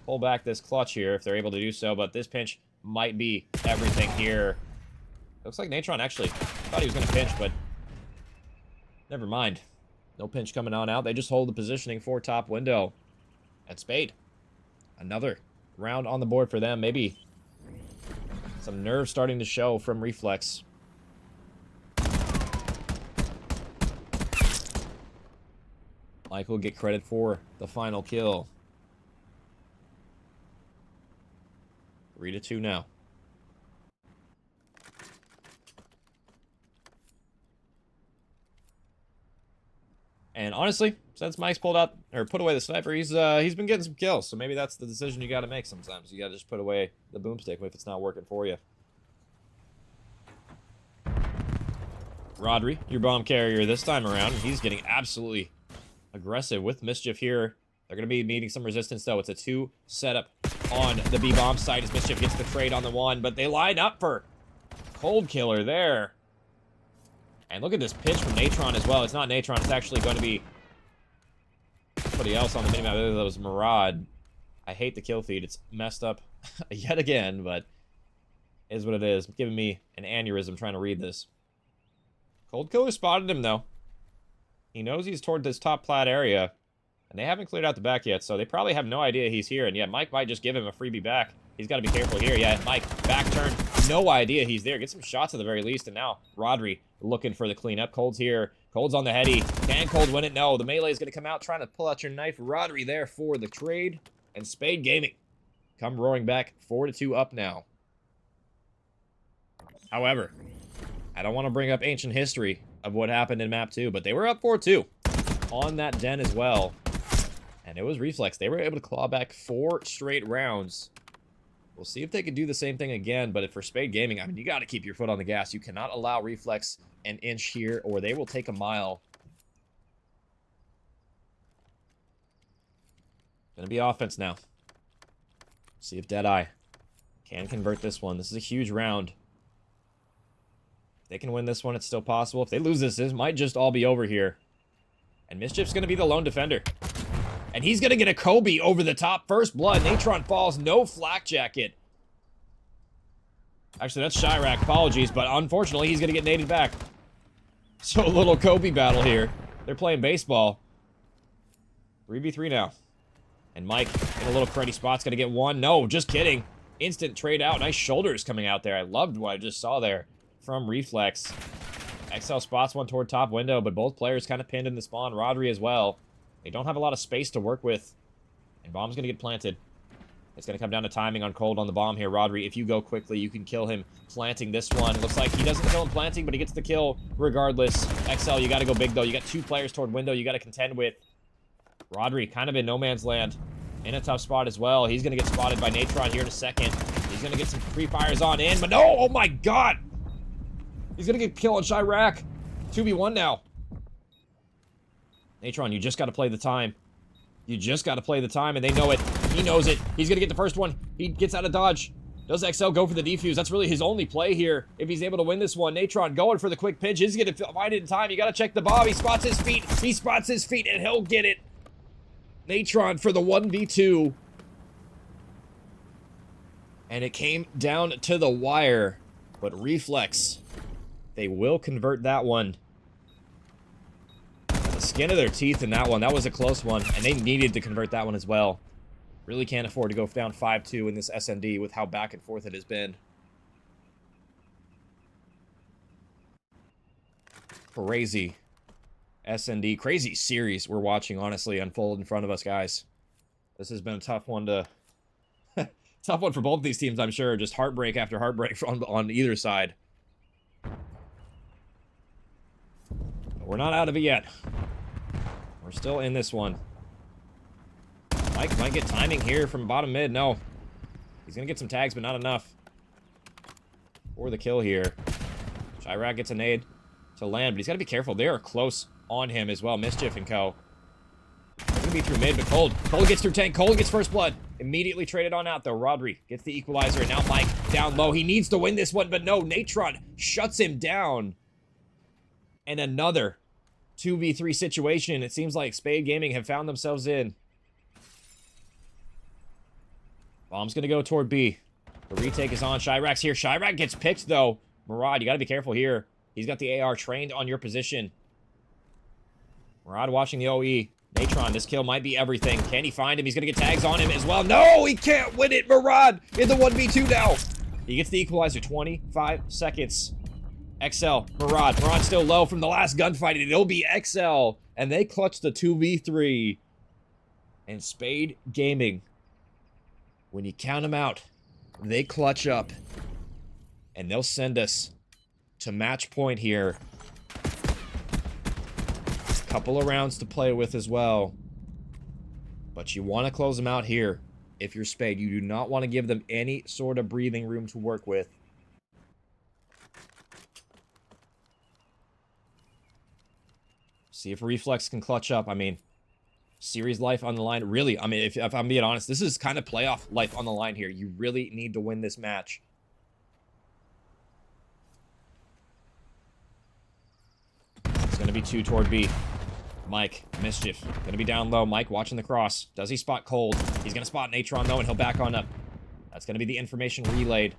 pull back this clutch here if they're able to do so, but this pinch might be everything here. Looks like Natron actually thought he was going to pinch, but never mind. No pinch coming on out. They just hold the positioning for top window. And Spade. Another round on the board for them. Maybe some nerve starting to show from Reflex. Mike will get credit for the final kill. 3-2 now. And honestly, since Mike's pulled out or put away the sniper, he's been getting some kills. So maybe that's the decision you got to make sometimes. You got to just put away the boomstick if it's not working for you. Rodri, your bomb carrier this time around. He's getting absolutely aggressive with Mischief here. They're going to be meeting some resistance, though. It's a 2 setup on the B-bomb side as Mischief gets the trade on the 1, but they line up for Cold Killer there. And look at this pitch from Natron as well. It's not Natron. It's actually going to be somebody else on the minimap. That was Murad. I hate the kill feed. It's messed up yet again, but it is what it is. It's giving me an aneurysm trying to read this. Cold Killer spotted him, though. He knows he's toward this top plat area, and they haven't cleared out the back yet, so they probably have no idea he's here. And yeah, Mike might just give him a freebie back. He's got to be careful here. Yeah, Mike, back turn. No idea he's there. Get some shots at the very least. And now Rodri looking for the cleanup. Cold's here. Cold's on the heady. Can Cold win it? No. The melee is going to come out trying to pull out your knife. Rodri there for the trade. And Spade Gaming come roaring back. 4-2 up now. However, I don't want to bring up ancient history of what happened in map 2, but they were up 4-2 on that den as well. And it was Reflex. They were able to claw back 4 straight rounds. We'll see if they can do the same thing again, but for Spade Gaming, I mean, you got to keep your foot on the gas. You cannot allow Reflex an inch here, or they will take a mile. Gonna be offense now. See if Deadeye can convert this one. This is a huge round. If they can win this one, it's still possible. If they lose this, this might just all be over here. And Mischief's gonna be the lone defender. And he's going to get a Kobe over the top. First blood. Natron falls. No flak jacket. Actually, that's Chirac. Apologies. But unfortunately, he's going to get naded back. So a little Kobe battle here. They're playing baseball. 3v3 now. And Mike in a little cruddy spot's gonna get one. No, just kidding. Instant trade out. Nice shoulders coming out there. I loved what I just saw there from Reflex. XL spots one toward top window, but both players kind of pinned in the spawn. Rodri as well. They don't have a lot of space to work with. And bomb's gonna get planted. It's going to come down to timing on Cold on the bomb here. Rodri, if you go quickly, you can kill him planting this one. Looks like he doesn't kill him planting, but he gets the kill regardless. XL, you got to go big, though. You got 2 players toward window you got to contend with. Rodri, kind of in no man's land. In a tough spot as well. He's going to get spotted by Natron here in a second. He's going to get some free fires on in, but no! Oh, my God! He's going to get killed on Chirac. 2v1 now. Natron, you just got to play the time. You just got to play the time, and they know it. He knows it. He's going to get the first one. He gets out of dodge. Does XL go for the defuse? That's really his only play here if he's able to win this one. Natron going for the quick pinch. He's going to find it in time. You got to check the bomb. He spots his feet. He spots his feet, and he'll get it. Natron for the 1v2. And it came down to the wire. But Reflex, they will convert that one. Skin of their teeth in that one. That was a close one, and they needed to convert that one as well. Really can't afford to go down 5-2 in this SND with how back and forth it has been. Crazy SND, crazy series we're watching, honestly, unfold in front of us, guys. This has been a tough one to... tough one for both of these teams, I'm sure. Just heartbreak after heartbreak on either side. But we're not out of it yet. We're still in this one. Mike might get timing here from bottom mid. No. He's going to get some tags, but not enough. For the kill here. Chirac gets a nade to land, but he's got to be careful. They are close on him as well. Mischief and co. They're going to be through mid, but Cold. Cold gets through tank. Cold gets first blood. Immediately traded on out, though. Rodri gets the equalizer, and now Mike down low. He needs to win this one, but no. Natron shuts him down. And another 2v3 situation. It seems like Spade Gaming have found themselves in. Bomb's going to go toward B. The retake is on. Chirac's here. Chirac gets picked, though. Murad, you got to be careful here. He's got the AR trained on your position. Murad watching the OE. Natron, this kill might be everything. Can he find him? He's going to get tags on him as well. No, he can't win it. Murad in the 1v2 now. He gets the equalizer. 25 seconds. XL, Murad still low from the last gunfight. It'll be XL. And they clutch the 2v3. And Spade Gaming, when you count them out, they clutch up. And they'll send us to match point here. Couple of rounds to play with as well. But you want to close them out here. If you're Spade, you do not want to give them any sort of breathing room to work with. See if Reflex can clutch up. I mean, series life on the line. Really, I mean, if I'm being honest, this is kind of playoff life on the line here. You really need to win this match. It's going to be 2 toward B. Mike, Mischief, going to be down low. Mike watching the cross. Does he spot Cold? He's going to spot Natron, though, and he'll back on up. That's going to be the information relayed.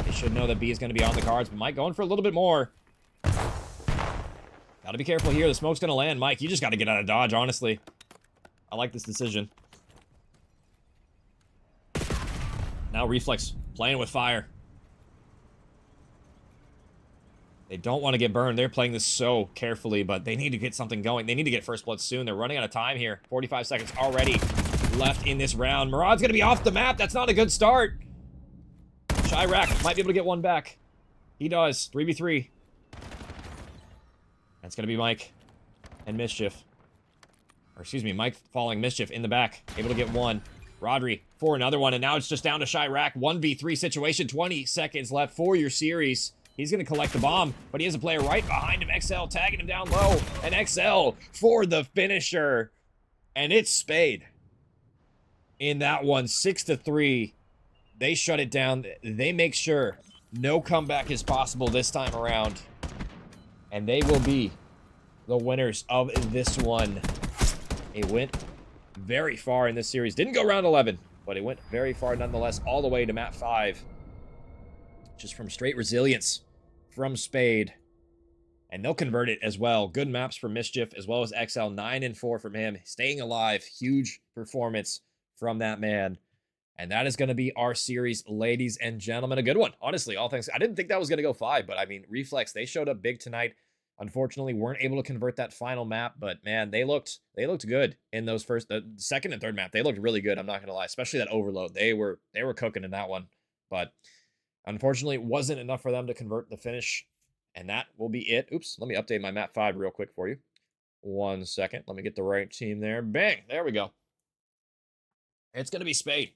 They should know that B is going to be on the cards, but Mike going for a little bit more. Got to be careful here. The smoke's going to land. Mike, you just got to get out of dodge, honestly. I like this decision. Now Reflex playing with fire. They don't want to get burned. They're playing this so carefully, but they need to get something going. They need to get first blood soon. They're running out of time here. 45 seconds already left in this round. Murad's going to be off the map. That's not a good start. Chirac might be able to get one back. He does. 3v3. That's going to be Mike and Mischief. Or excuse me, Mike following Mischief in the back. Able to get one. Rodri for another one, and now it's just down to Chirac. 1v3 situation. 20 seconds left for your series. He's going to collect the bomb, but he has a player right behind him. XL tagging him down low. And XL for the finisher. And it's Spade. In that one, 6-3. They shut it down. They make sure no comeback is possible this time around. And they will be the winners of this one. It went very far in this series. Didn't go round 11, but it went very far nonetheless, all the way to map 5. Just from straight resilience from Spade. And they'll convert it as well. Good maps for Mischief, as well as XL. 9-4 from him. Staying alive. Huge performance from that man. And that is going to be our series, ladies and gentlemen. A good one. Honestly, all things. I didn't think that was going to go 5, but I mean, Reflex, they showed up big tonight. Unfortunately, weren't able to convert that final map, but man, they looked good in those the second and third map. They looked really good. I'm not going to lie, especially that overload. They were cooking in that one, but unfortunately, it wasn't enough for them to convert the finish, and that will be it. Oops, let me update my map 5 real quick for you. 1 second. Let me get the right team there. Bang, there we go. It's going to be Spade.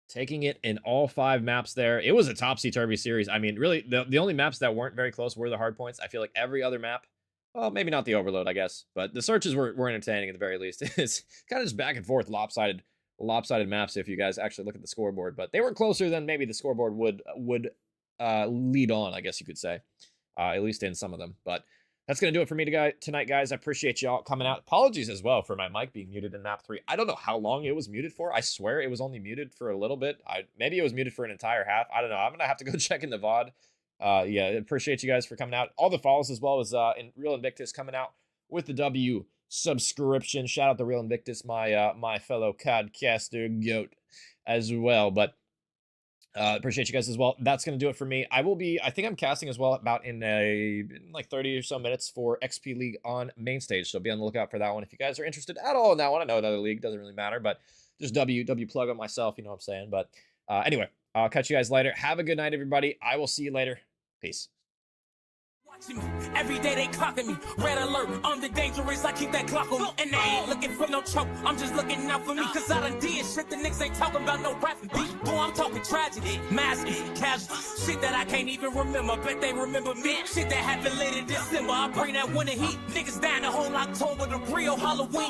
Taking it in all 5 maps there. It was a topsy-turvy series. I mean, really, the only maps that weren't very close were the hard points. I feel like every other map, well, maybe not the overload, I guess, but the searches were entertaining at the very least. It's kind of just back and forth, lopsided maps if you guys actually look at the scoreboard, but they were closer than maybe the scoreboard would lead on, I guess you could say, at least in some of them. But that's going to do it for me tonight, guys. I appreciate y'all coming out. Apologies as well for my mic being muted in map 3. I don't know how long it was muted for. I swear it was only muted for a little bit. Maybe it was muted for an entire half. I don't know. I'm going to have to go check in the VOD. Yeah, appreciate you guys for coming out. All the follows as well as in Real Invictus coming out with the W subscription. Shout out to Real Invictus, my fellow codcaster goat as well. But appreciate you guys as well. That's going to do it for me. I think I'm casting as well about in like 30 or so minutes for XP League on main stage. So be on the lookout for that one. If you guys are interested at all in that one, I know another league doesn't really matter, but just W plug on myself, you know what I'm saying? But anyway, I'll catch you guys later. Have a good night, everybody. I will see you later. Peace. Every day they clocking me. Red alert, I'm the dangerous. I keep that clock on me. And they ain't looking for no choke. I'm just looking out for me. Cause I done did shit the niggas ain't talking about no rapping beat. Boy, I'm talking tragedy. Masking, casual. Shit that I can't even remember. Bet they remember me. Shit that happened late in December. I bring that winter heat. Niggas down the whole October, the real Halloween.